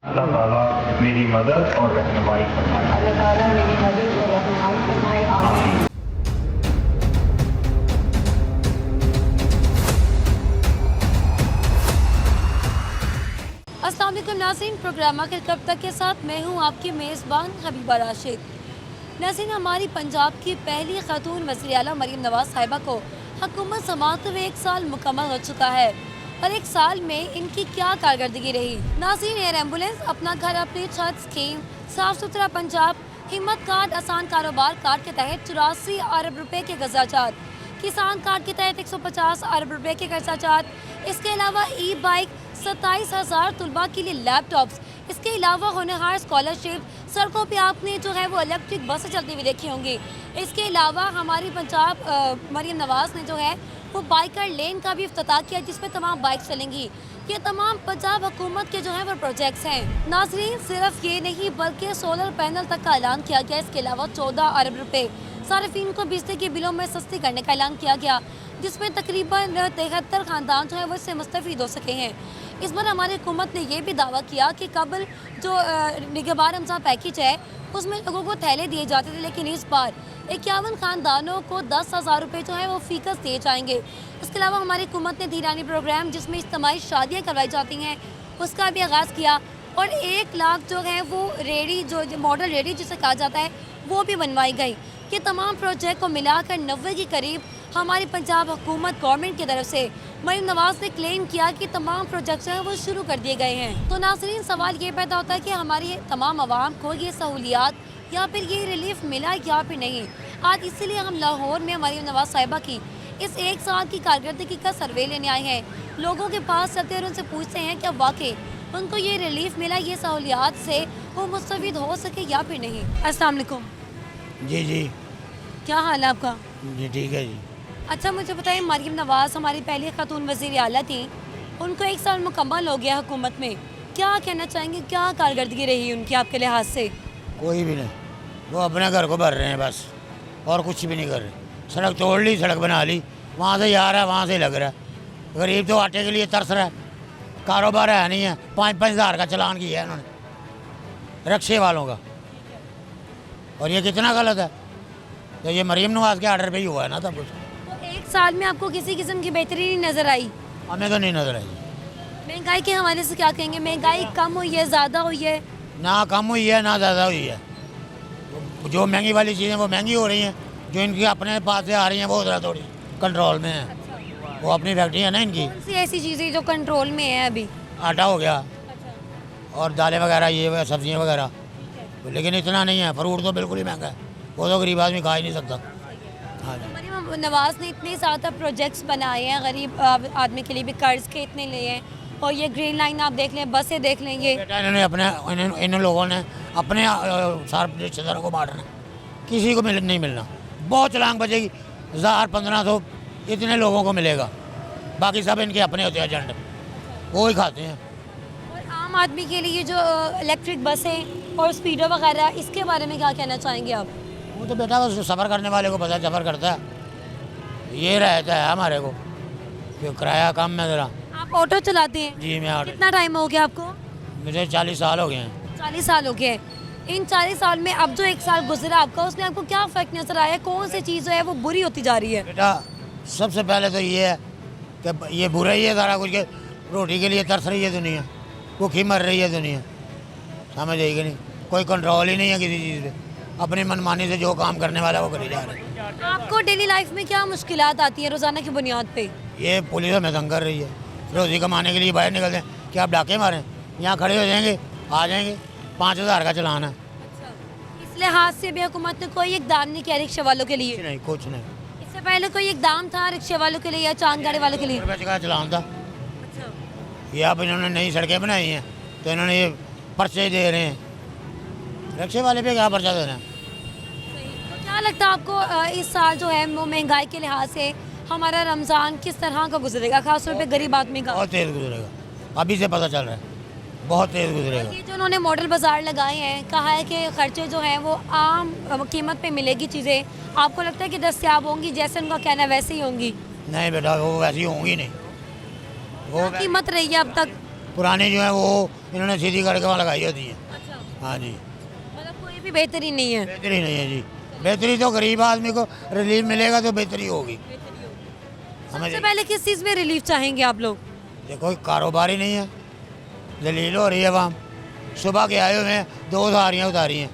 अल्लाह ताला मेरी मदद और रहनुमाई फरमाए। अल्लाह ताला मेरी मदद और रहनुमाई फरमाए। आमीन। अस्सलाम वालेकुम नाज़रीन, प्रोग्राम के कब तक के साथ मैं हूं आपकी मेज़बान हबीबा राशिद। नाज़रीन, हमारी पंजाब की पहली खातून वज़ीर आला मरीम नवाज़ साहिबा को हुकूमत संभालते हुए 1 साल मुकम्मल हो चुका है और 1 साल में इनकी क्या कारकर्दगी रही। नाज़रीन, एयर एम्बुलेंस, अपना घर अपनी छत स्कीम, साफ सुथरा पंजाब, हिम्मत कार्ड, आसान कारोबार कार्ड के तहत 84 अरब रुपए के खर्चाजात, किसान कार्ड के तहत 150 अरब रुपए के खर्चाजात, इसके अलावा ई बाइक, 27,000 तलबा के लिए लैपटॉप्स, इसके अलावा होनहार स्कॉलरशिप, सड़कों पे आपने जो है वो इलेक्ट्रिक बसें चलती हुई देखी होंगी। इसके अलावा हमारी पंजाब मरीम नवाज़ ने जो है वो बाइकर लेन का भी इफ्तिताह किया, जिसमें तमाम बाइक चलेंगी। ये तमाम पंजाब हुकूमत के जो है वो प्रोजेक्ट्स हैं। नाज़रीन, सिर्फ ये नहीं बल्कि सोलर पैनल तक का ऐलान किया गया। इसके अलावा 14 अरब रुपए सार्फिन को बिजली के बिलों में सस्ती करने का ऐलान किया गया, जिसमें तकरीबन 73 खानदान जो है वो इससे मुस्तफ़ीद हो सके हैं। इस बार हमारी हुकूमत ने यह भी दावा किया कि कबल जो निगहबान रमज़ान पैकेज है उसमें लोगों को थैले दिए जाते थे, लेकिन इस बार 51 खानदानों को 10,000 रुपये जो है वो फ़ीकस दिए जाएंगे। इसके अलावा हमारी हुकूमत ने धीरानी प्रोग्राम, जिसमें इज्तिमाई शादियाँ करवाई जाती हैं, उसका भी आगाज़ किया और 1 लाख जो है वो रेडी, जो मॉडल रेडी जिसे कहा जाता है, वो भी बनवाई गई। ये तमाम प्रोजेक्ट को मिलाकर 90 के करीब हमारी पंजाब हुकूमत गवर्नमेंट की तरफ से मरीम नवाज़ ने क्लेम किया कि तमाम प्रोजेक्ट्स हैं वो शुरू कर दिए गए हैं। तो नाज़रीन, सवाल ये पैदा होता है कि हमारी तमाम आवाम को ये सहूलियात या फिर ये रिलीफ मिला या फिर नहीं। आज इसीलिए हम लाहौर में मरीम नवाज़ साहिबा की इस 1 साल की कारकर्दगी का सर्वे लेने आए हैं। लोगों के पास चलते और उनसे पूछते हैं कि वाकई उनको ये रिलीफ मिला, ये सहूलियात से वो मुस्तफ़ीद हो सके या फिर नहीं। अस्सलाम वालेकुम। जी जी, क्या हाल है आपका? जी ठीक है जी। अच्छा, मुझे बताइए, मरीम नवाज़ हमारी पहली खातून वज़ीर आला थी, उनको 1 साल मुकम्मल हो गया हुकूमत में, क्या कहना चाहेंगे, क्या कारकर्दगी रही उनकी आपके लिहाज से? कोई भी नहीं, वो अपने घर को भर रहे हैं बस, और कुछ भी नहीं कर रहे। सड़क तोड़ ली, सड़क बना ली, वहाँ से आ रहा है, वहाँ से लग रहा है। गरीब तो आटे के लिए तरस रहा है, कारोबार है नहीं है। 5-5 हज़ार का चलान किया है उन्होंने रक्शे वालों का, और ये कितना गलत है। तो ये मरीम नवाज़ के आर्डर पे ही हुआ है ना सब कुछ। तो 1 साल में आपको किसी किस्म की बेहतरी नहीं नज़र आई? हमें तो नहीं नजर आई। महंगाई के हवाले से क्या कहेंगे? महंगाई कम हुई है, ज़्यादा हुई है? ना कम हुई है ना ज़्यादा हुई है। जो महंगी वाली चीज़ें वो महंगी हो रही हैं, जो इनकी अपने पास से आ रही हैं वो ज़रा थोड़ी कंट्रोल में है। वो अपनी फैक्ट्री है ना इनकी। कौन सी ऐसी चीज़ें जो कंट्रोल में है अभी? आटा हो गया और दालें वगैरह, ये सब्जियां वगैरह, लेकिन इतना नहीं है। फ्रूट तो बिल्कुल ही महंगा है, वो तो गरीब आदमी खा ही नहीं सकता। हाँ जी। मरीम नवाज़ ने इतने ज़्यादा प्रोजेक्ट्स बनाए हैं, गरीब आदमी के लिए भी कर्ज के इतने लिए हैं, और ये ग्रीन लाइन आप देख लें, बसें देख लें, ये बेटा इन्होंने इन लोगों ने अपने सारे रिश्तेदारों को बांटना, किसी को नहीं मिलना। बहुत चलांग बचेगी, 1000-1500 इतने लोगों को मिलेगा, बाकी सब इनके अपने होते हैं एजेंट, वो ही खाते हैं। और आम आदमी के लिए जो इलेक्ट्रिक बसें और स्पीडो वगैरह, इसके बारे में क्या कहना चाहेंगे आप? वो तो बेटा बस सफ़र करने वाले को पता, सफ़र करता है, ये रहता है हमारे को कि किराया कम है ज़रा। आप ऑटो चलाते हैं? जी, मैं ऑटो। कितना टाइम हो गया आपको? मुझे 40 साल हो गए हैं। 40 साल हो गए। इन 40 साल में अब जो 1 साल गुजरा आपका, उसमें आपको क्या फ़र्क नज़र आया? कौन सी चीज़ जो है वो बुरी होती जा रही है? बेटा सबसे पहले तो ये है कि ये बुरा ही है सारा कुछ, के रोटी के लिए तरस रही है दुनिया, भूखी मर रही है दुनिया, समझ आई कि नहीं? कोई कंट्रोल ही नहीं है किसी चीज़ पे, अपनी मनमानी से जो काम करने वाला वो करी जा रहा है। आपको डेली लाइफ में क्या मुश्किलात आती हैं रोज़ाना की बुनियाद पे? ये पुलिस हमें तंग कर रही है, रोज़ी कमाने के लिए बाहर निकलते हैं, क्या आप डाके मारें? यहाँ खड़े हो जाएंगे, आ जाएंगे, 5,000 का चलान है। इस लिहाज से भी हुकूमत ने कोई इकदाम नहीं किया रिक्शे वालों के लिए? कुछ नहीं, कुछ नहीं। इससे पहले कोई इकदाम था रिक्शे वालों के लिए या चांद गाड़ी वालों के लिए? रुपये का चलान था। ये अब इन्होंने नई सड़कें बनाई हैं तो इन्होंने ये पर्चे दे रहे हैं, रिक्शे वाले पे क्या पर्चा देना है? तो क्या लगता है आपको इस साल जो है वो महंगाई के लिहाज से हमारा रमज़ान किस तरह का गुजरेगा, खासतौर पे गरीब आदमी का? बहुत तेज़ गुजरेगा, अभी से पता चल रहा है, बहुत तेज़ गुजरेगा। ये जो उन्होंने मॉडल बाजार लगाए हैं, कहा है कि खर्चे जो हैं वो आम कीमत पे मिलेगी चीज़ें, आपको लगता है कि दस्तियाब होंगी जैसे उनका कहना है वैसे ही होंगी? नहीं बेटा, वो वैसी होंगी नहीं। वो क्या कीमत रही है अब तक? पुरानी जो है वो इन्होंने सीधी करके वहाँ लगाई होती है। अच्छा, हाँ जी, मतलब कोई भी बेहतरी नहीं है। बेहतरी नहीं है जी। बेहतरी तो गरीब आदमी को रिलीफ मिलेगा तो बेहतरी होगी। हमें सबसे पहले किस चीज़ में रिलीफ चाहेंगे आप लोग? देखो कारोबार ही नहीं है, जलील हो रही है वहाँ। सुबह के आए हुए हैं 2 सवारियाँ उतारी हैं,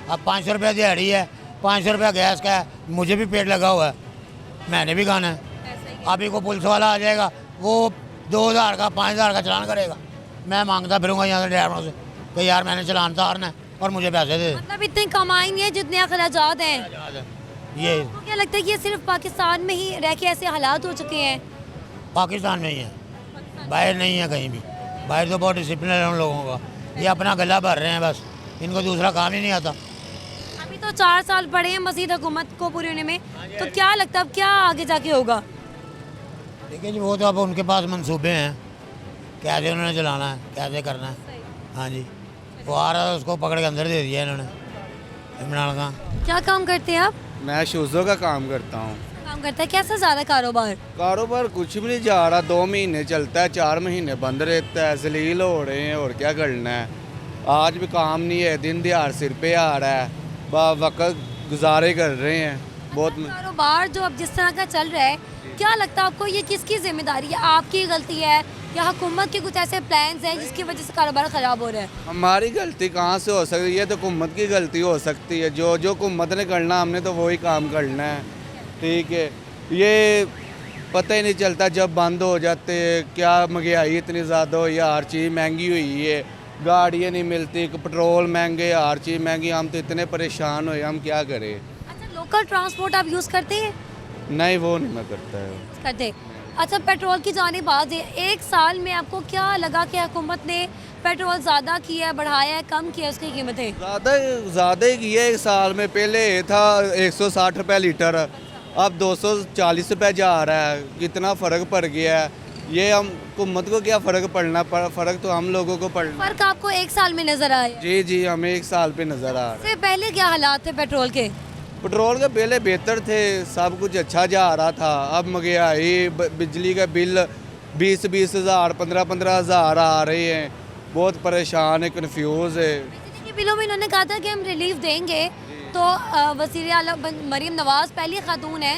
अब 500 रुपये दिहाड़ी है, 500 रुपया गैस का है, मुझे भी पेट लगा हुआ है, मैंने भी खाना है। अभी को पुलिस वाला आ जाएगा, वो 2000 का 5000 का चालान करेगा, मैं मांगता फिरूंगा यहाँ से ड्राइवरों से कि यार मैंने चालान उतारना है और मुझे पैसे दे। मतलब इतनी कमाई नहीं है जितने अखराजात हैं। ये तो क्या लगता है कि ये सिर्फ पाकिस्तान में ही रह के ऐसे हालात हो चुके हैं? पाकिस्तान में ही है, बाहर नहीं है कहीं भी। बाहर तो बहुत डिसिप्लिन है उन लोगों का, ये अपना गला भर रहे हैं बस, इनको दूसरा काम ही नहीं आता। अभी तो 4 साल पड़े हैं मजीद हुकूमत को पूरे होने में, तो क्या लगता है अब क्या आगे जाके होगा? देखिए जी, वो तो अब उनके पास मंसूबे हैं, कैसे उन्होंने चलाना है, कैसे करना है। हाँ जी, वो आ रहा था उसको पकड़ के अंदर दे दिया इन्होंने, इमरान खान। क्या काम करते हैं आप? मैं शूज़ों का काम करता हूँ। काम करता है, कैसा ज़्यादा कारोबार? कारोबार कुछ भी नहीं जा रहा, 2 महीने चलता है, 4 महीने बंद रहता है, जलील हो रहे हैं और क्या करना है। आज भी काम नहीं है, दिन दिहाड़ सिर पे आ रहा है, वक्त गुजारे कर रहे हैं बहुत। कारोबार जो अब जिस तरह का चल रहा है, क्या लगता है आपको ये किसकी जिम्मेदारी है? आपकी गलती है या हुकूमत के कुछ ऐसे प्लान्स हैं जिसकी वजह से कारोबार ख़राब हो रहा है? हमारी गलती कहाँ से हो सकती है? ये तो हुकूमत की गलती हो सकती है। जो जो हुकूमत ने करना हमने तो वही काम करना है, ठीक है। ये पता ही नहीं चलता जब बंद हो जाते, क्या महंगाई इतनी ज़्यादा हुई है, हर चीज़ महंगी हुई है, गाड़ियाँ नहीं मिलती, पेट्रोल महंगे, हर चीज़ महंगी, हम तो इतने परेशान हुए, हम क्या करें। अच्छा, लोकल ट्रांसपोर्ट आप यूज़ करते हैं? नहीं, वो नहीं मैं करता है। करते। अच्छा, पेट्रोल की जानिब आ जाए, 1 साल में आपको क्या लगा कि हुकूमत ने पेट्रोल ज़्यादा किया है, बढ़ाया है, कम किया उसकी कीमतें? ज़्यादा ही किया एक साल में। पहले ये था 160 रुपये लीटर, अब 240 रुपये जा रहा है। कितना फ़र्क पड़ गया है। ये हम हुकूमत को क्या फ़र्क पड़ना, फ़र्क तो हम लोगों को पड़ना। फ़र्क आपको 1 साल में नज़र आया? जी जी, हमें 1 साल पे नज़र आ रहा है। इससे पहले क्या हालात थे पेट्रोल के? पेट्रोल के पहले बेहतर थे, सब कुछ अच्छा जा रहा था। अब महंगाई, बिजली का बिल 20-20 हज़ार, 15-15 हज़ार आ रहे हैं, बहुत परेशान है, कन्फ्यूज़ है। बिजली के बिलों में इन्होंने कहा था कि हम रिलीफ देंगे, तो वज़ीर आला मरीम नवाज़ पहली खातून है,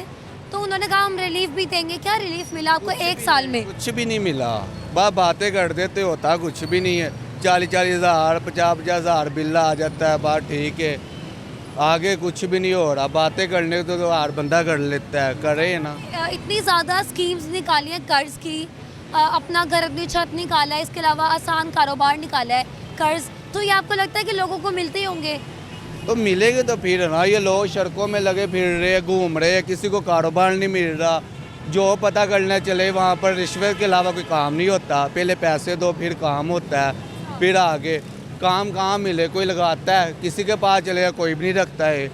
तो उन्होंने कहा हम रिलीफ भी देंगे। क्या रिलीफ मिला आपको 1 साल में? कुछ भी नहीं मिला, बस बातें कर देते, होता कुछ भी नहीं है। 40-40 हज़ार, 50-50 हज़ार बिल आ जाता है, बात ठीक है, आगे कुछ भी नहीं हो रहा। बातें करने तो हर बंदा कर लेता है, करे ना। इतनी ज़्यादा स्कीम्स निकाली हैं कर्ज़ की, अपना घर अपनी छत निकाला है, इसके अलावा आसान कारोबार निकाला है कर्ज़, तो ये आपको लगता है कि लोगों को मिलते ही होंगे? तो मिलेंगे तो फिर ना। ये लोग सड़कों में लगे फिर रहे हैं, घूम रहे हैं, किसी को कारोबार नहीं मिल रहा। जो पता करने चले वहाँ पर रिश्वत के अलावा कोई काम नहीं होता। पहले पैसे दो फिर काम होता है, फिर आगे काम कहाँ मिले, कोई लगाता है, किसी के पास चलेगा कोई भी नहीं रखता है।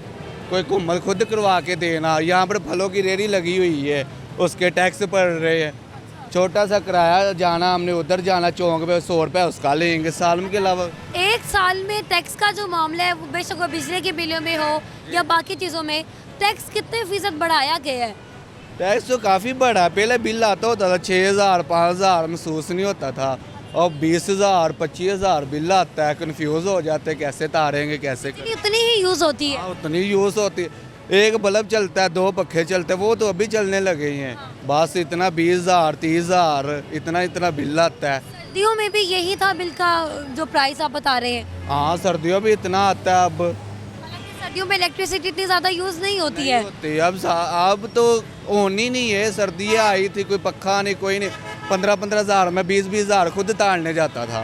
कोई हुकूमत खुद करवा के देना। यहाँ पर फलों की रेहड़ी लगी हुई है, उसके टैक्स पड़ रहे हैं। छोटा सा किराया जाना, हमने उधर जाना चौक पे, 100 रुपये उसका लेंगे साल में। के अलावा 1 साल में टैक्स का जो मामला है, वो बेशक वो बिजली के बिलों में हो या बाकी चीज़ों में, टैक्स कितने फ़ीसद बढ़ाया गया है? टैक्स तो काफ़ी बढ़ा है। पहले बिल आता होता था 6,000 5,000, महसूस नहीं होता था। और 20,000 25,000 बिल आता है, कन्फ्यूज़ हो जाते हैं कैसे तारेंगे, कैसे लेकिन उतनी ही यूज़ होती है। हाँ, उतनी यूज़ होती है। एक बल्ब चलता है, 2 पखे चलते हैं, वो तो अभी चलने लगे हैं। बस इतना 20,000 30,000 इतना बिल आता है। सर्दियों में भी यही था बिल का जो प्राइस आप बता रहे हैं? हाँ, सर्दियों में इतना आता है। अब हालांकि सर्दियों में इलेक्ट्रिसिटी इतनी ज़्यादा यूज़ नहीं होती है। अब तो होनी नहीं है। सर्दियाँ आई थी, कोई पक्का नहीं, कोई नहीं। 15-15 हज़ार में 20-20 हज़ार खुद ताड़ने जाता था।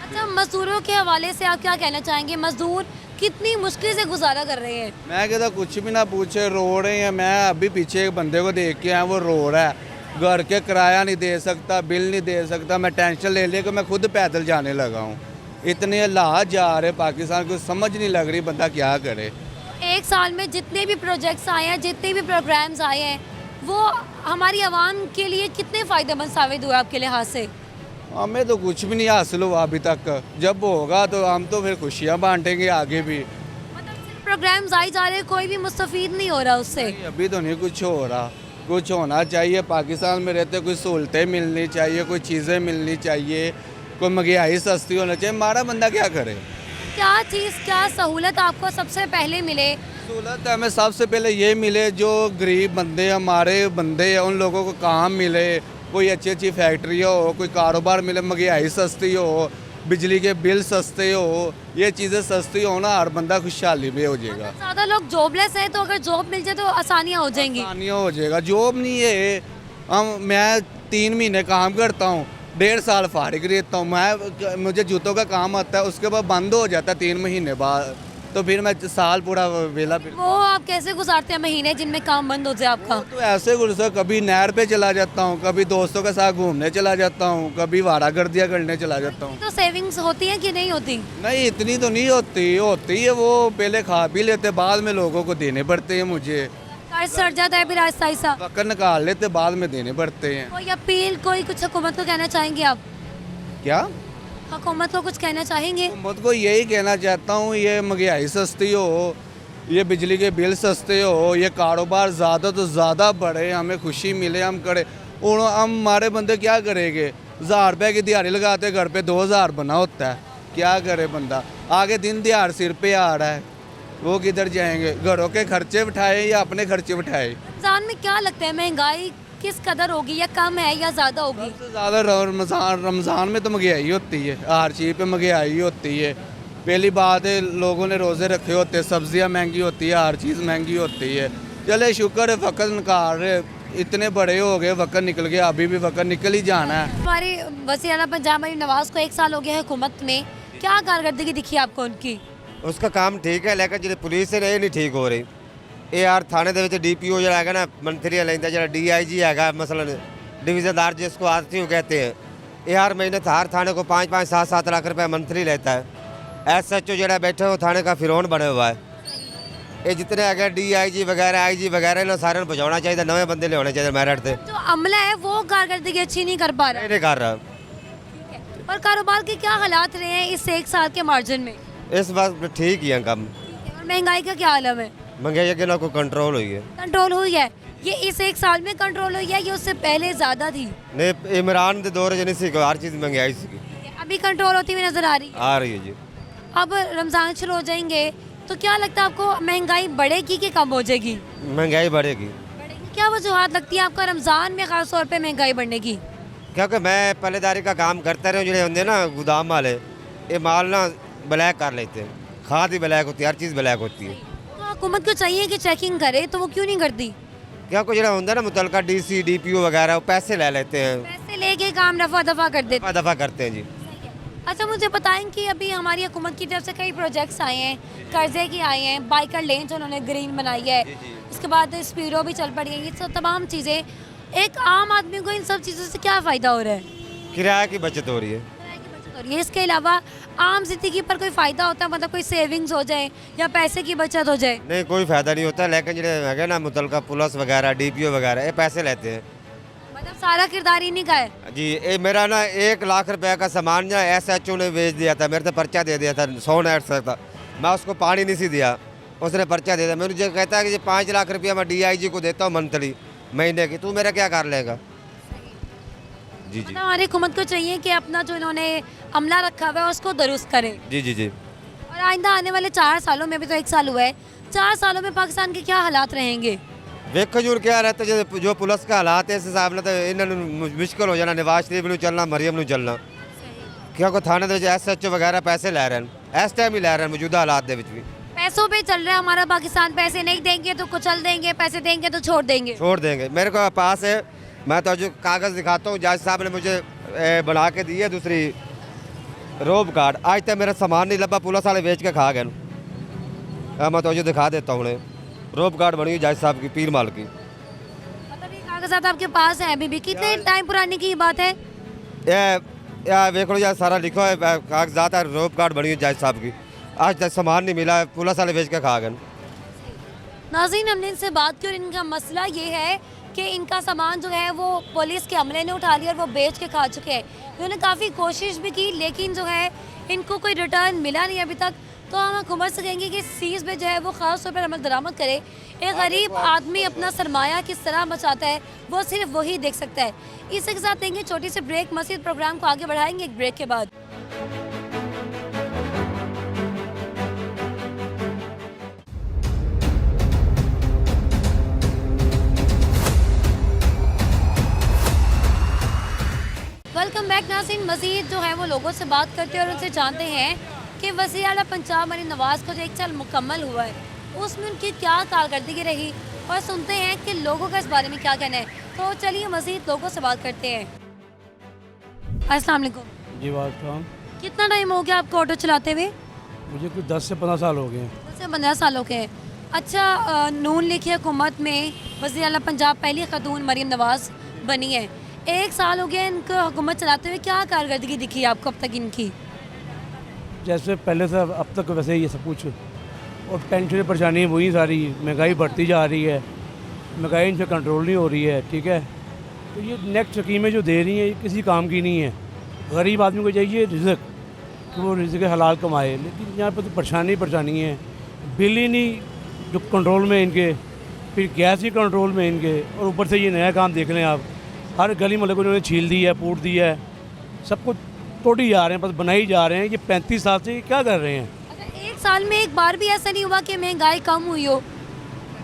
अच्छा, मजदूरों के हवाले से आप क्या कहना चाहेंगे? मजदूर कितनी मुश्किल से गुजारा कर रहे हैं? मैं कहता कुछ भी ना पूछे, रो रहे हैं। मैं अभी पीछे एक बंदे को देख के आया, वो रो रहा है, घर के किराया नहीं दे सकता, बिल नहीं दे सकता। मैं टेंशन ले लिया कि मैं खुद पैदल जाने लगा हूँ। इतने हालात जा रहे पाकिस्तान को, समझ नहीं लग रही बंदा क्या करे। 1 साल में जितने भी प्रोजेक्ट्स आए हैं, जितने भी प्रोग्राम्स आए हैं, वो हमारी आवाम के लिए कितने फ़ायदेमंद साबित हुए आपके लिहाज से? हमें तो कुछ भी नहीं हासिल हुआ अभी तक। जब होगा तो हम तो फिर खुशियाँ बांटेंगे आगे भी। मतलब सिर्फ प्रोग्राम्स आए जा रहे हैं, कोई भी मुस्तफ़ीद नहीं हो रहा उससे? अभी तो नहीं कुछ हो रहा। कुछ होना चाहिए। पाकिस्तान में रहते कुछ सहूलतें मिलनी चाहिए, कुछ चीज़ें मिलनी चाहिए। कोई महंगाई सस्ती होना चाहिए, हमारा बंदा क्या करे। क्या चीज़, क्या सहूलत आपको सबसे पहले मिले? सहूलत हमें सबसे पहले ये मिले, जो गरीब बंदे हमारे बंदे हैं उन लोगों को काम मिले, कोई अच्छी अच्छी फैक्ट्री हो, कोई कारोबार मिले, महंगाई सस्ती हो, बिजली के बिल सस्ते हो, ये चीज़ें सस्ती हो ना, हर बंदा खुशहाली में हो जाएगा। ज़्यादा लोग जॉबलेस हैं, तो अगर जॉब मिल जाए तो आसानियाँ हो जाएंगी। आसानियाँ हो जाएगा। जॉब नहीं है, मैं 3 महीने काम करता हूँ, 1.5 साल फारिग रहता हूँ, मुझे जूतों का काम आता है, उसके बाद बंद हो जाता है 3 महीने बाद, तो फिर मैं साल पूरा वेला फिर। वो आप कैसे गुजारते हैं महीने जिनमें काम बंद हो जाए आपका? तो ऐसे गुजर, कभी नहर पे चला जाता हूँ, कभी दोस्तों के साथ घूमने चला जाता हूँ, कभी वारागर्दियाँ करने चला जाता हूँ। तो सेविंग्स होती है कि नहीं होती? नहीं, इतनी तो नहीं होती है, वो पहले खा पी लेते, बाद में लोगों को देने पड़ते हैं मुझे। कर्ज सड़ जाता है फिर आहिस्ता आहिस्ता? वक्त निकाल लेते, बाद में देने पड़ते हैं। कोई अपील, कोई कुछ हुकूमत को कहना चाहेंगे आप? क्या हुकूमत को कुछ कहना चाहेंगे? हुकूमत को यही कहना चाहता हूँ, ये महंगाई सस्ती हो, ये बिजली के बिल सस्ते हो, ये कारोबार ज़्यादा तो ज़्यादा बढ़े, हमें खुशी मिले, हम करे। और हम हमारे बंदे क्या करेंगे? 1000 रुपये की दिहाड़ी लगाते, घर पे 2000 बना होता है, क्या करे बंदा? आगे दिन दिहाड़ सिर पे आ रहा है, वो किधर जाएंगे? घरों के खर्चे उठाए या अपने खर्चे उठाए? रमजान में क्या लगता है महंगाई किस कदर होगी, या कम है या ज़्यादा होगी? सबसे ज़्यादा रमज़ान में तो महंगाई होती है, हर चीज़ पे महंगाई होती है। पहली बात है, लोगों ने रोज़े रखे होते हैं, सब्जियां महंगी होती है, हर चीज़ महंगी होती है। चले शुक्र है, वक्त निकाल रहे, इतने बड़े हो गए, वक्त निकल गया, अभी भी वक्त निकल ही जाना है। हमारे वज़ीर आला पंजाब मरीम नवाज़ को 1 साल हो गया है हुकूमत में, क्या कारकर्दगी दिखी आपको उनकी? उसका काम ठीक है, लेकिन जो पुलिस है ये नहीं ठीक हो रही। ਇਹ ਯਾਰ ਥਾਣੇ ਦੇ ਵਿੱਚ ਡੀਪੀਓ ਜਿਹੜਾ ਹੈਗਾ ਨਾ ਮੰਤਰੀ ਲੈਂਦਾ, ਜਿਹੜਾ ਡੀਆਈਜੀ ਹੈਗਾ ਮਸलन डिवीजनदार जिसको आरटीओ कहते हैं, ये हर महीने हर थाने को 5-5, 7-7 लाख रुपए मंथली लेता है। एसएचओ ਜਿਹੜਾ बैठे हो थाने का फिरौन बने हुआ है। ये जितने अगर डीआईजी वगैरह आईजी वगैरह इन्होंने सारे बचाना चाहिए, नवे बंदे लियाने चाहिए मेरिट से। जो अमला है वो कारकर्दगी अच्छी नहीं कर पा रहा नहीं कर रहा। और कारोबार के क्या हालात रहे हैं इस 1 साल के मार्जिन में? इस बात ठीक ही है काम। और महंगाई का क्या आलम है? महंगाई के ना कोई कंट्रोल हुई है। कंट्रोल हुई है? ये इस 1 साल में कंट्रोल हुई है, ये उससे पहले ज़्यादा थी? नहीं, इमरान के दौर नहीं सी, हर चीज़ महंगाई सी अभी कंट्रोल होती हुई नजर आ रही है जी। अब रमज़ान शुरू हो जाएंगे तो क्या लगता है आपको, महंगाई बढ़ेगी कि कम हो जाएगी? महंगाई बढ़ेगी। क्या वजूहत लगती है आपको रमज़ान में खास तौर पे महंगाई बढ़ने की? क्योंकि मैं पहलेदारी का काम करता रहा, जो होंगे ना गोदाम वाले, ये माल ना ब्लैक कर लेते हैं, खाद ही ब्लैक होती है, हर चीज़ ब्लैक होती है। तो हुकूमत को चाहिए कि चेकिंग करे, तो वो क्यों नहीं करती? क्योंकि जो होंगे ना मुतलका डीसी डीपीओ वगैरह, वो पैसे ले लेते हैं, पैसे लेके काम रफा दफा कर देते। दफा करते हैं जी। अच्छा, मुझे बताएं कि अभी हमारी हुकूमत की तरफ से कई प्रोजेक्ट्स आए हैं, कर्जे की आए हैं, बाइकर लेन जो उन्होंने ग्रीन बनाई है, उसके बाद स्पीडो भी चल पड़ी है, ये सब तमाम चीज़ें, एक आम आदमी को इन सब चीज़ों से क्या फ़ायदा हो रहा है? किराए की बचत हो रही है। और ये इसके अलावा आम जिंदगी पर कोई फ़ायदा होता है, मतलब कोई सेविंग्स हो जाए या पैसे की बचत हो जाए? नहीं, कोई फ़ायदा नहीं होता, लेकिन जो है ना मुतलका पुलिस वगैरह डीपीओ वगैरह ये पैसे लेते हैं। मतलब सारा किरदार इन्हीं का है? जी, ये मेरा ना 1 लाख रुपए का सामान जो एसएचओ ने बेच दिया था, मेरे से पर्चा दे दिया था 100 नेट से था, मैं उसको पानी नहीं सी दिया, उसने पर्चा दे दिया। मैं मुझे कहता है कि ये 5 लाख रुपया मैं डीआईजी को देता हूँ मंथली महीने की, तू मेरा क्या कर लेगा? जी जी, हमारी हुकूमत को चाहिए कि अपना जो इन्होंने अमला रखा हुआ है उसको दुरुस्त करें। जी जी जी। और आइंदा आने वाले 4 सालों में, भी तो 1 साल हुआ है, 4 सालों में पाकिस्तान के क्या हालात रहेंगे? वेखो जूर क्या रहता है, जो पुलिस का हालात है इस हिसाब से तो इन्होंने मुश्किल हो जाना, नवाज शरीफ ਨੂੰ चलना, मरियम ਨੂੰ चलना, क्योंकि थाने ਦੇ ਵਿੱਚ एसएचओ वगैरह पैसे ले रहे हैं, इस टाइम ही ले रहे हैं मौजूदा हालात ਦੇ ਵਿੱਚ भी। पैसों पे चल रहा है हमारा पाकिस्तान, पैसे नहीं देंगे तो कुचल देंगे, पैसे देंगे तो छोड़ देंगे। छोड़ देंगे। मेरे को पास है, मैं तो जो कागज़ दिखाता हूँ, जज साहब ने मुझे बना के दी है दूसरी रोब कार्ड, आज तक मेरा सामान नहीं लगा, पुलिस वाले बेच के खा गए। मैं तो जो दिखा देता हूँ, रोब कार्ड बनी हुई जज साहब की, पीर माल की। मतलब ये कागजात आपके पास है अभी भी? कितने टाइम पुरानी की बात है? ये देख लो यार, सारा लिखा है, कागजात है, रोब कार्ड बनी हुई जज साहब की, आज तक सामान नहीं मिला, पुलिस वाले बेच के खा गए। नाज़रीन, हमने इनसे बात की और इनका मसला ये है कि इनका सामान जो है वो पुलिस के अमले ने उठा लिया और वो बेच के खा चुके हैं। उन्होंने काफ़ी कोशिश भी की, लेकिन जो है इनको कोई रिटर्न मिला नहीं अभी तक। तो हम हुकूमत से कहेंगे कि इस चीज़ पे जो है वो ख़ास तौर पर अमल दरामद करे। एक गरीब आदमी अपना सरमाया किस तरह बचाता है वो सिर्फ वही देख सकता है। इसी के साथ देंगे छोटी सी ब्रेक, मज़ीद प्रोग्राम को आगे बढ़ाएंगे एक ब्रेक के बाद। वेलकम बैक नाज़रीन। मज़ीद जो है वो लोगों से बात करते हैं और उनसे जानते हैं कि वज़ीर आला पंजाब मरीम नवाज़ को जो 1 साल मुकम्मल हुआ है उसमें उनकी क्या कारकर्दगी रही, और सुनते हैं कि लोगों का इस बारे में क्या कहना है। तो चलिए मज़ीद लोगों से बात करते हैं। अस्सलाम वालेकुम जी वालेकुम। कितना टाइम हो गया आपको ऑटो चलाते हुए? मुझे कुछ 10 से 15 साल हो गए हैं। 10 से 15 सालों के हैं। अच्छा, नून लीग की हुकूमत में वज़ीर आला पंजाब पहली खातून मरीम नवाज़ बनी है। 1 साल हो गया इनको हुकूमत चलाते हुए, क्या कारकर्दगी दिखी आपको अब तक इनकी? जैसे पहले से अब तक वैसे ही है सब कुछ, और टेंशन परेशानी वही सारी, महंगाई बढ़ती जा रही है, महंगाई इनसे कंट्रोल नहीं हो रही है। ठीक है, तो ये नेक्स्ट स्कीमें जो दे रही हैं ये किसी काम की नहीं है। गरीब आदमी को चाहिए रिज़्क कि वो रिज़्क हलाल कमाए, लेकिन यहाँ पर तो परेशानी है। बिल ही नहीं जो कंट्रोल में इनके, फिर गैस ही कंट्रोल में इनके, और ऊपर से ये नया काम देख लें आप, हर गली मोहल्ले को इन्होंने छील दी है, पूट दी है, सब कुछ तोड़ ही जा रहे हैं, बस बनाई जा रहे हैं। ये 35 साल से क्या कर रहे हैं? अच्छा, 1 साल में एक बार भी ऐसा नहीं हुआ कि महंगाई कम हुई हो?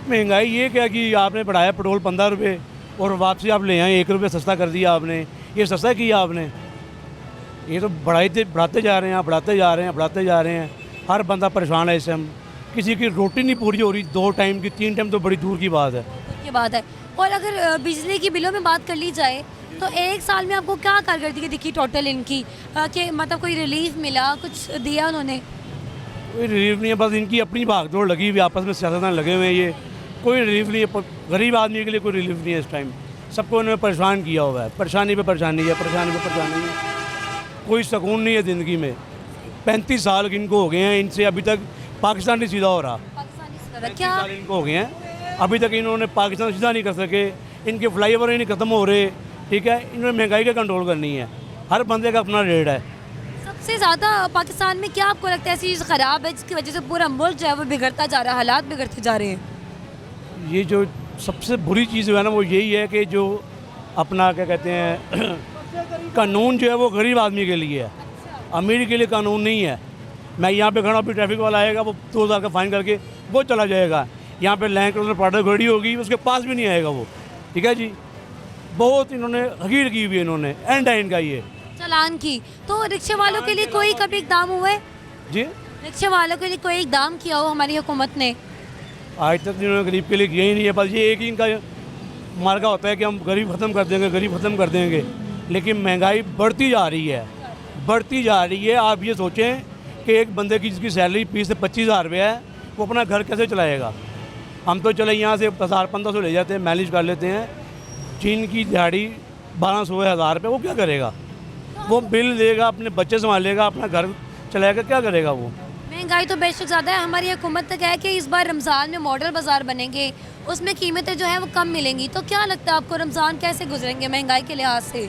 महंगाई ये क्या कि आपने बढ़ाया पेट्रोल 15 रुपये और वापसी आप ले आए 1 रुपये सस्ता कर दिया आपने। ये सस्ता किया आपने? ये तो बढ़ाते जा रहे हैं, बढ़ाते जा रहे हैं। हर बंदा परेशान है इससे। हम किसी की रोटी नहीं पूरी हो रही, 2 टाइम की 3 टाइम तो बड़ी दूर की बात है। की बात है। और अगर बिजली की बिलों में बात कर ली जाए तो 1 साल में आपको क्या कारकर्दगी दिखी टोटल इनकी, कि मतलब कोई रिलीफ मिला, कुछ दिया उन्होंने? कोई रिलीफ नहीं है, बस इनकी अपनी भागदौड़ लगी हुई, आपस में सियासतदान लगे हुए हैं। ये कोई रिलीफ नहीं है, गरीब आदमी के लिए कोई रिलीफ नहीं है इस टाइम। सबको इन्होंने परेशान किया हुआ है, परेशानी पे परेशानी है। कोई सुकून नहीं है ज़िंदगी में। 35 साल इनको हो गए हैं, इनसे अभी तक पाकिस्तान नहीं सीधा हो रहा। 35 क्या साल इनको हो गए हैं, अभी तक इन्होंने पाकिस्तान सीधा नहीं कर सके। इनके फ्लाईओवर ही नहीं ख़त्म हो रहे। ठीक है, इन्होंने महंगाई का कंट्रोल करनी है। हर बंदे का अपना रेट है। सबसे ज़्यादा पाकिस्तान में क्या आपको लगता है ऐसी चीज़ ख़राब है जिसकी वजह से पूरा मुल्क जो है वो बिगड़ता जा रहा है, हालात बिगड़ते जा रहे हैं? ये जो सबसे बुरी चीज़ है ना वो यही है कि जो अपना क्या कहते हैं कानून जो है वो गरीब आदमी के लिए है, अमीर के लिए कानून नहीं है। मैं यहाँ पे खड़ा, अभी ट्रैफिक वाला आएगा, वो 2000 का फाइन करके वो चला जाएगा। यहाँ पे लैंड क्रूज़र प्राडा गाड़ी होगी, उसके पास भी नहीं आएगा वो। ठीक है जी, बहुत इन्होंने हकीर की हुई है इन्होंने, एंड टाइम का ये चालान की। तो रिक्शे वालों के लिए कोई कभी इकदाम हुआ है जी? रिक्शे वालों के लिए कोई इकदाम किया हो हमारी हुकूमत ने? आज तक इन्होंने गरीब के लिए किया ही नहीं है। बस ये एक ही इनका मार्का होता है कि हम गरीब ख़त्म कर देंगे, लेकिन महंगाई बढ़ती जा रही है। आप ये सोचें कि एक बंदे की जिसकी सैलरी 20 से 25 हज़ार रुपये है, वो अपना घर कैसे चलाएगा? हम तो चले यहाँ से 1000-1500 ले जाते हैं, मैनेज कर लेते हैं। जिनकी दिहाड़ी 1200 हज़ार रुपये, वो क्या करेगा? वो बिल देगा, अपने बच्चे संभालेगा, अपना घर चलाएगा, क्या करेगा वो? महंगाई तो बेशक ज़्यादा है। हमारी हुकूमत तक है कि इस बार रमज़ान में मॉडल बाज़ार बनेंगे, उसमें कीमतें जो है वो कम मिलेंगी। तो क्या लगता है आपको रमज़ान कैसे गुजरेंगे महंगाई के लिहाज से?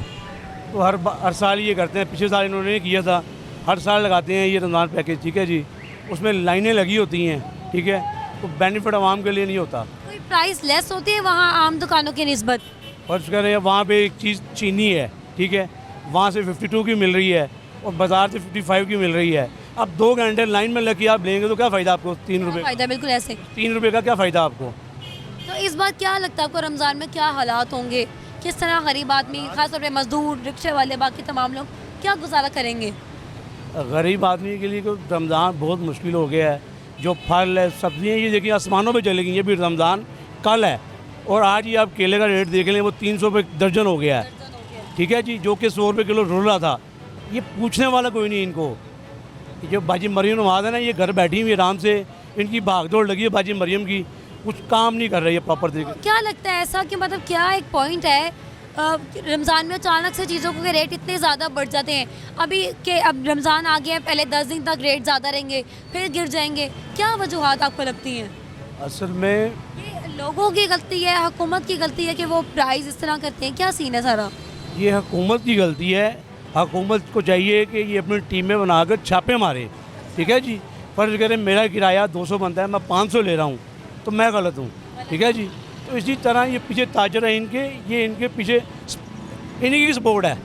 तो हर साल ये करते हैं। पिछले साल इन्होंने किया था, हर साल लगाते हैं ये रमज़ान पैकेज। ठीक है जी, उसमें लाइनें लगी होती हैं। ठीक है, तो बेनिफिट आवाम के लिए नहीं होता। कोई प्राइस लेस होती है वहाँ आम दुकानों की निस्बत? फर्ज करें वहाँ पे एक चीज़ चीनी है, ठीक है, वहाँ से 52 की मिल रही है और बाज़ार से 55 की मिल रही है। अब 2 घंटे लाइन में लग के आप लेंगे तो क्या फ़ायदा आपको? 3 रुपये फ़ायदा, बिल्कुल ऐसे। 3 रुपये का क्या फ़ायदा आपको? तो इस बार क्या लगता है आपको रमज़ान में क्या हालात होंगे? किस तरह गरीब आदमी, खासतौर पर मजदूर, रिक्शे वाले, बाकी तमाम लोग क्या गुजारा करेंगे? गरीब आदमी के लिए तो रमज़ान बहुत मुश्किल हो गया है। जो फल है, सब्ज़ियाँ, ये देखिए आसमानों पे चलेगी। ये भी रमज़ान कल है और आज ये आप केले का रेट देख लें, वो 300 रुपये दर्जन हो गया है। ठीक है जी, जो कि 100 रुपये किलो रुल रहा था। ये पूछने वाला कोई नहीं इनको। जो बाजी मरियम नवाज़ है ना, ये घर बैठी हुई आराम से, इनकी भागदौड़ लगी है बाजी मरियम की, कुछ काम नहीं कर रही है प्रॉपर तरीके। क्या लगता है ऐसा कि मतलब क्या एक पॉइंट है रमज़ान में अचानक से चीज़ों के रेट इतने ज़्यादा बढ़ जाते हैं? अभी के अब रमज़ान आ गया है, पहले 10 दिन तक रेट ज़्यादा रहेंगे, फिर गिर जाएंगे। क्या वजूहात आपको लगती हैं? असल में ये लोगों की गलती है, हुकूमत की गलती है कि वो प्राइस इस तरह करते हैं? क्या सीन है सारा? ये हुकूमत की गलती है। हुकूमत को चाहिए कि ये अपनी टीमें बनाकर छापे मारे। ठीक है जी, फ़र्ज़ करें मेरा किराया 200 बनता है, मैं 500 ले रहा हूँ, तो मैं गलत हूँ, ठीक है जी। तो इसी तरह ये पीछे ताजर है इनके, ये इनके पीछे इन्हीं की सपोर्ट है,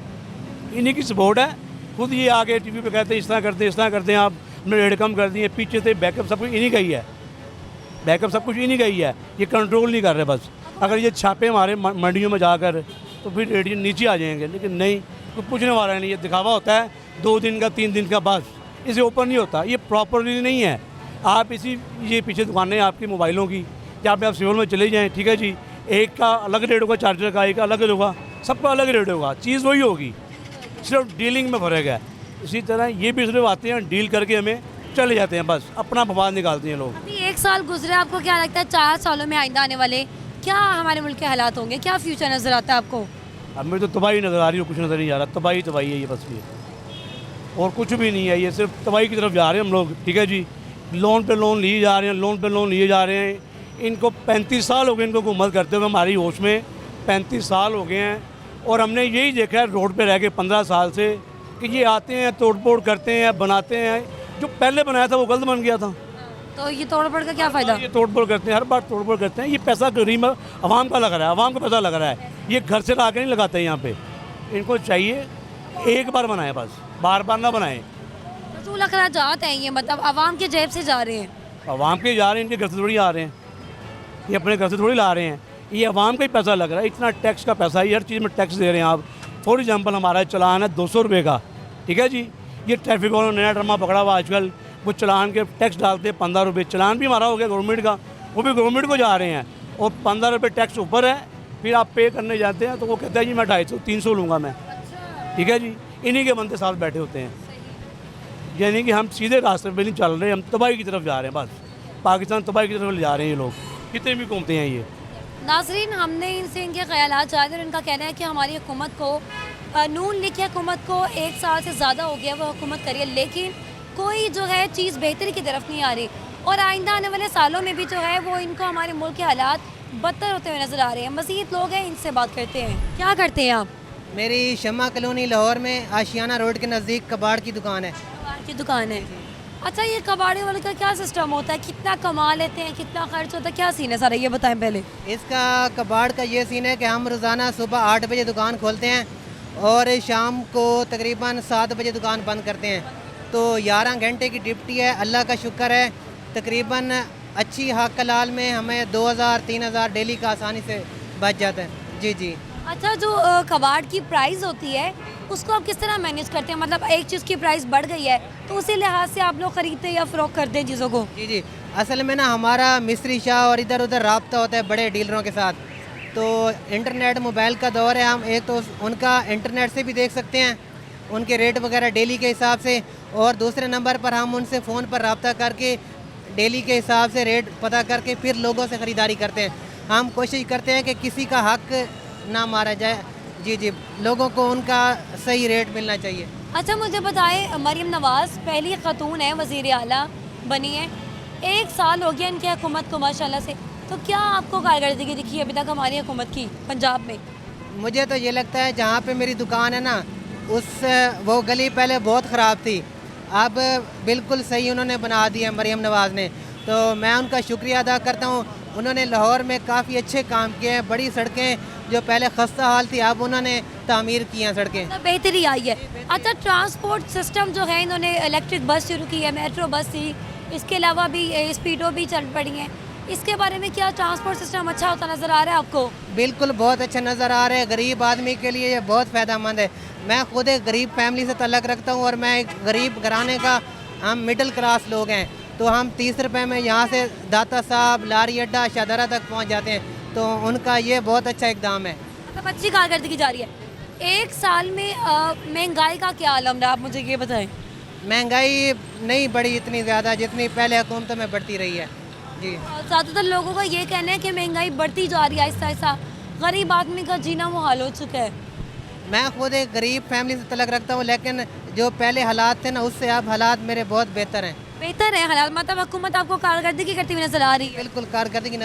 इन्हीं की सपोर्ट है। खुद ये आके टीवी पे कहते हैं इस तरह करते हैं आप, हमने रेट कम कर दिए, पीछे से बैकअप सब कुछ इन्हीं का ही है, बैकअप सब कुछ इन्हीं का ही है। ये कंट्रोल नहीं कर रहे बस। अगर ये छापे मारे मंडियों में जाकर तो फिर रेट नीचे आ जाएंगे, लेकिन नहीं, कोई पूछने वाला नहीं। ये दिखावा होता है 2 दिन का 3 दिन का, बस इसे ओपन नहीं होता, ये प्रॉपरली नहीं है। आप ये पीछे दुकानें आपकी मोबाइलों की, जहाँ पे आप सिविल में चले जाएँ, ठीक है जी, एक का अलग रेट होगा, चार्जर का एक का अलग रेट होगा, सबका अलग रेट होगा, चीज़ वही होगी, सिर्फ डीलिंग में फ़र्क है। इसी तरह ये भी सिर्फ आते हैं डील करके हमें चले जाते हैं, बस अपना बवाद निकालते हैं लोग। अभी 1 साल गुजरे, आपको क्या लगता है 4 सालों में आइंदा आने वाले क्या हमारे मुल्क के हालात होंगे, क्या फ्यूचर नज़र आता है आपको? अब मुझे तो तबाही नज़र आ रही है, कुछ नज़र नहीं आ रहा, तबाही है ये, बस ये और कुछ भी नहीं है, ये सिर्फ तबाही की तरफ जा रहे हैं हम लोग, ठीक है जी। लोन पे लोन लिए जा रहे हैं, लोन पे लोन लिए जा रहे हैं। इनको 35 साल हो गए इनको हुकूमत करते हुए, हमारी होश में 35 साल हो गए हैं, और हमने यही देखा है रोड पे रह के 15 साल से कि ये आते हैं, तोड़-फोड़ करते हैं, बनाते हैं। जो पहले बनाया था वो गलत बन गया था, तो ये तोड़-फोड़ का क्या फ़ायदा? ये तोड़-फोड़ करते हैं, हर बार तोड़-फोड़ करते हैं। ये पैसा गरीब आवाम का लग रहा है, आवाम का पैसा लग रहा है, ये घर से ला के नहीं लगाते यहाँ पे। इनको चाहिए एक बार बनाए, बस बार बार ना बनाएं। रसूल अखराजात हैं ये, मतलब आवाम के जेब से जा रहे हैं। आवाम के जा रहे हैं, इनके घर से थोड़ी आ रहे हैं, ये अपने घर से थोड़ी ला रहे हैं, ये आवाम का ही पैसा लग रहा है। इतना टैक्स का पैसा है, हर चीज़ में टैक्स दे रहे हैं आप। फॉर एग्जाम्पल हमारा चलान है 200 रुपये का, ठीक है जी। ये ट्रैफिक वालों ने नया ड्रामा पकड़ा हुआ आजकल, वो चलान के टैक्स डालते हैं 15 रुपये। चलान भी हमारा हो गया गवर्नमेंट का, वो भी गवर्नमेंट को जा रहे हैं, और 15 रुपये टैक्स ऊपर है। फिर आप पे करने जाते हैं तो वो कहता है जी मैं 250-300 लूँगा मैं, ठीक है जी। इन्हीं के बनते साथ बैठे होते हैं, यानी कि हम सीधे रास्ते पे नहीं चल रहे, हम तबाही की तरफ जा रहे हैं, बस पाकिस्तान तबाही की तरफ ले जा रहे हैं ये लोग, कितने भी घूमते हैं ये। नाज़रीन, हमने इनसे इनके ख्यालात जाने, और इनका कहना है कि हमारी हुकूमत को, नून लीग की हुकूमत को 1 साल से ज़्यादा हो गया वो हुकूमत करिए, लेकिन कोई जो है चीज़ बेहतरी की तरफ नहीं आ रही, और आइंदा आने वाले सालों में भी जो है वो इनको हमारे मुल्क के हालात बदतर होते हुए नज़र आ रहे हैं। मज़ीद लोग हैं, इनसे बात करते हैं। क्या करते हैं आप? मेरी शम्मा कॉलोनी लाहौर में आशियाना रोड के नज़दीक कबाड़ की दुकान है। कबाड़ की दुकान है। अच्छा, ये कबाड़े वाले का क्या सिस्टम होता है, कितना कमा लेते हैं, कितना खर्च होता है, क्या सीन है सारा, ये बताएं पहले। इसका कबाड़ का ये सीन है कि हम रोज़ाना सुबह 8 बजे दुकान खोलते हैं और शाम को तकरीबन 7 बजे दुकान बंद करते हैं, तो 11 घंटे की ड्यूटी है। अल्लाह का शुक्र है, तकरीबन अच्छी हक हलाल में हमें 2000-3000 डेली का आसानी से बच जाता है। जी जी। अच्छा, जो कबाड़ की प्राइस होती है उसको आप किस तरह मैनेज करते हैं? मतलब एक चीज़ की प्राइस बढ़ गई है तो उसी लिहाज से आप लोग ख़रीदते हैं या फ़रोख्त करते हैं चीज़ों को? जी जी, असल में ना हमारा मिस्त्री शाह और इधर उधर रब्ता होता है बड़े डीलरों के साथ, तो इंटरनेट मोबाइल का दौर है, हम एक तो उनका इंटरनेट से भी देख सकते हैं उनके रेट वगैरह डेली के हिसाब से, और दूसरे नंबर पर हम उनसे फ़ोन पर रब्ता करके डेली के हिसाब से रेट पता करके फिर लोगों से ख़रीदारी करते हैं। हम कोशिश करते हैं कि किसी का हक ना मारा जाए। जी जी, लोगों को उनका सही रेट मिलना चाहिए। अच्छा, मुझे बताएं, मरीम नवाज़ पहली ख़तून है, वज़ीर आला बनी है, 1 साल हो गया इनकी हुकूमत को माशाल्लाह से, तो क्या आपको कारकर्दगी दिखी अभी तक हमारी हुकूमत की पंजाब में? मुझे तो ये लगता है जहाँ पे मेरी दुकान है ना, वो गली पहले बहुत ख़राब थी, अब बिल्कुल सही उन्होंने बना दी है मरीम नवाज़ ने, तो मैं उनका शुक्रिया अदा करता हूँ। उन्होंने लाहौर में काफ़ी अच्छे काम किए हैं, बड़ी सड़कें जो पहले खस्ता हाल थी अब उन्होंने तामीर की हैं सड़कें, मतलब बेहतरी आई है। अच्छा, ट्रांसपोर्ट सिस्टम जो है, इन्होंने इलेक्ट्रिक बस शुरू की है, मेट्रो बस थी, इसके अलावा भी स्पीडो भी चल पड़ी हैं, इसके बारे में क्या ट्रांसपोर्ट सिस्टम अच्छा होता नज़र आ रहा है आपको? बिल्कुल बहुत अच्छा नज़र आ रहा है, गरीब आदमी के लिए ये बहुत फ़ायदेमंद है। मैं खुद एक गरीब फैमिली से तल्लक रखता हूँ और मैं एक गरीब घराने का, हम मिडिल क्लास लोग हैं, तो हम 30 रुपये में यहाँ से दाता साहब, लारी अड्डा, शाहदरा तक पहुँच जाते हैं, तो उनका ये बहुत अच्छा इकदाम है। मतलब अच्छी कारकर्दगी जा रही है। 1 साल में महंगाई का क्या आलम रहा, आप मुझे ये बताएं। महंगाई नहीं बढ़ी इतनी ज़्यादा जितनी पहले हुकूमतों में बढ़ती रही है। जी, ज़्यादातर लोगों का ये कहना है कि महंगाई बढ़ती जा रही है आहिस्ता आहिस्ता, गरीब आदमी का जीना मुहाल हो चुका है। मैं खुद एक गरीब फैमिली से तल्लक रखता हूँ, लेकिन जो पहले हालात थे ना उससे अब हालात मेरे बहुत बेहतर हैं। बेहतर है हालात, मतलब हुकूमत आपको कारकर्दगी करती हुई नज़र आ रही है? बिल्कुल कारकर्दगी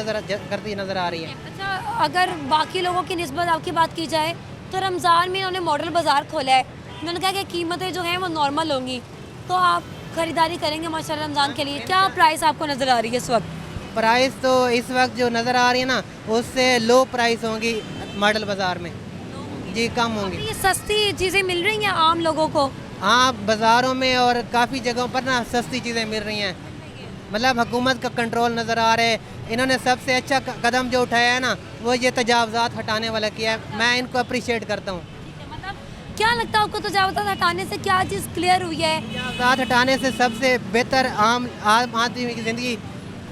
करती नज़र आ रही है। अच्छा, अगर बाकी लोगों की निस्बत आपकी बात की जाए तो रमज़ान में इन्होंने मॉडल बाज़ार खोला है, उन्होंने कहा कि कीमतें जो हैं वो नॉर्मल होंगी, तो आप खरीदारी करेंगे माशाल्लाह रमज़ान के लिए, क्या प्राइस आपको नज़र आ रही है इस वक्त? प्राइस तो इस वक्त जो नज़र आ रही है ना, उससे लो प्राइस होंगी मॉडल बाज़ार में जी, कम होंगी। ये सस्ती चीज़ें मिल रही हैं आम लोगों को? हाँ, बाज़ारों में और काफ़ी जगहों पर ना सस्ती चीज़ें मिल रही हैं। मतलब हुकूमत का कंट्रोल नज़र आ रहा है। इन्होंने सबसे अच्छा कदम जो उठाया है ना, वो ये तजावज़ात हटाने वाला किया है। मैं इनको अप्रिशिएट करता हूँ। मतलब क्या लगता है आपको तजावज़ात हटाने से क्या चीज़ क्लियर हुई है? तजावज़ात हटाने से सबसे बेहतर आम आदमी की ज़िंदगी,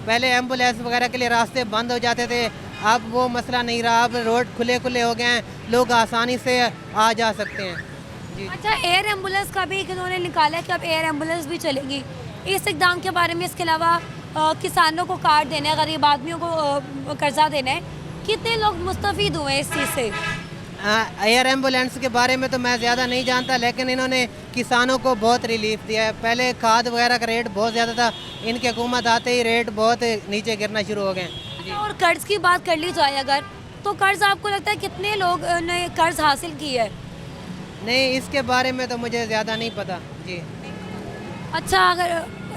पहले एम्बुलेंस वगैरह के लिए रास्ते बंद हो जाते थे, अब वो मसला नहीं रहा। अब रोड खुले खुले हो गए हैं, लोग आसानी से आ जा सकते हैं जी। अच्छा, एयर एम्बुलेंस का भी इन्होंने निकाला है कि अब एयर एम्बुलेंस भी चलेंगी। इस इक़दाम के बारे में, इसके अलावा किसानों को कार्ड देना है, गरीब आदमियों को कर्जा देना है, कितने लोग मुस्तफ़ीद हुए इस चीज़ से? एयर एम्बुलेंस के बारे में तो मैं ज़्यादा नहीं जानता, लेकिन इन्होंने किसानों को बहुत रिलीफ दिया है। पहले खाद वगैरह का रेट बहुत ज़्यादा था, इनकी हुकूमत आते ही रेट बहुत नीचे गिरना शुरू हो गए। अच्छा, और कर्ज़ की बात कर ली जाए अगर, तो कर्ज़ आपको लगता है कितने लोग ने कर्ज़ हासिल किया है? नहीं, इसके बारे में तो मुझे ज़्यादा नहीं पता जी। अच्छा, अगर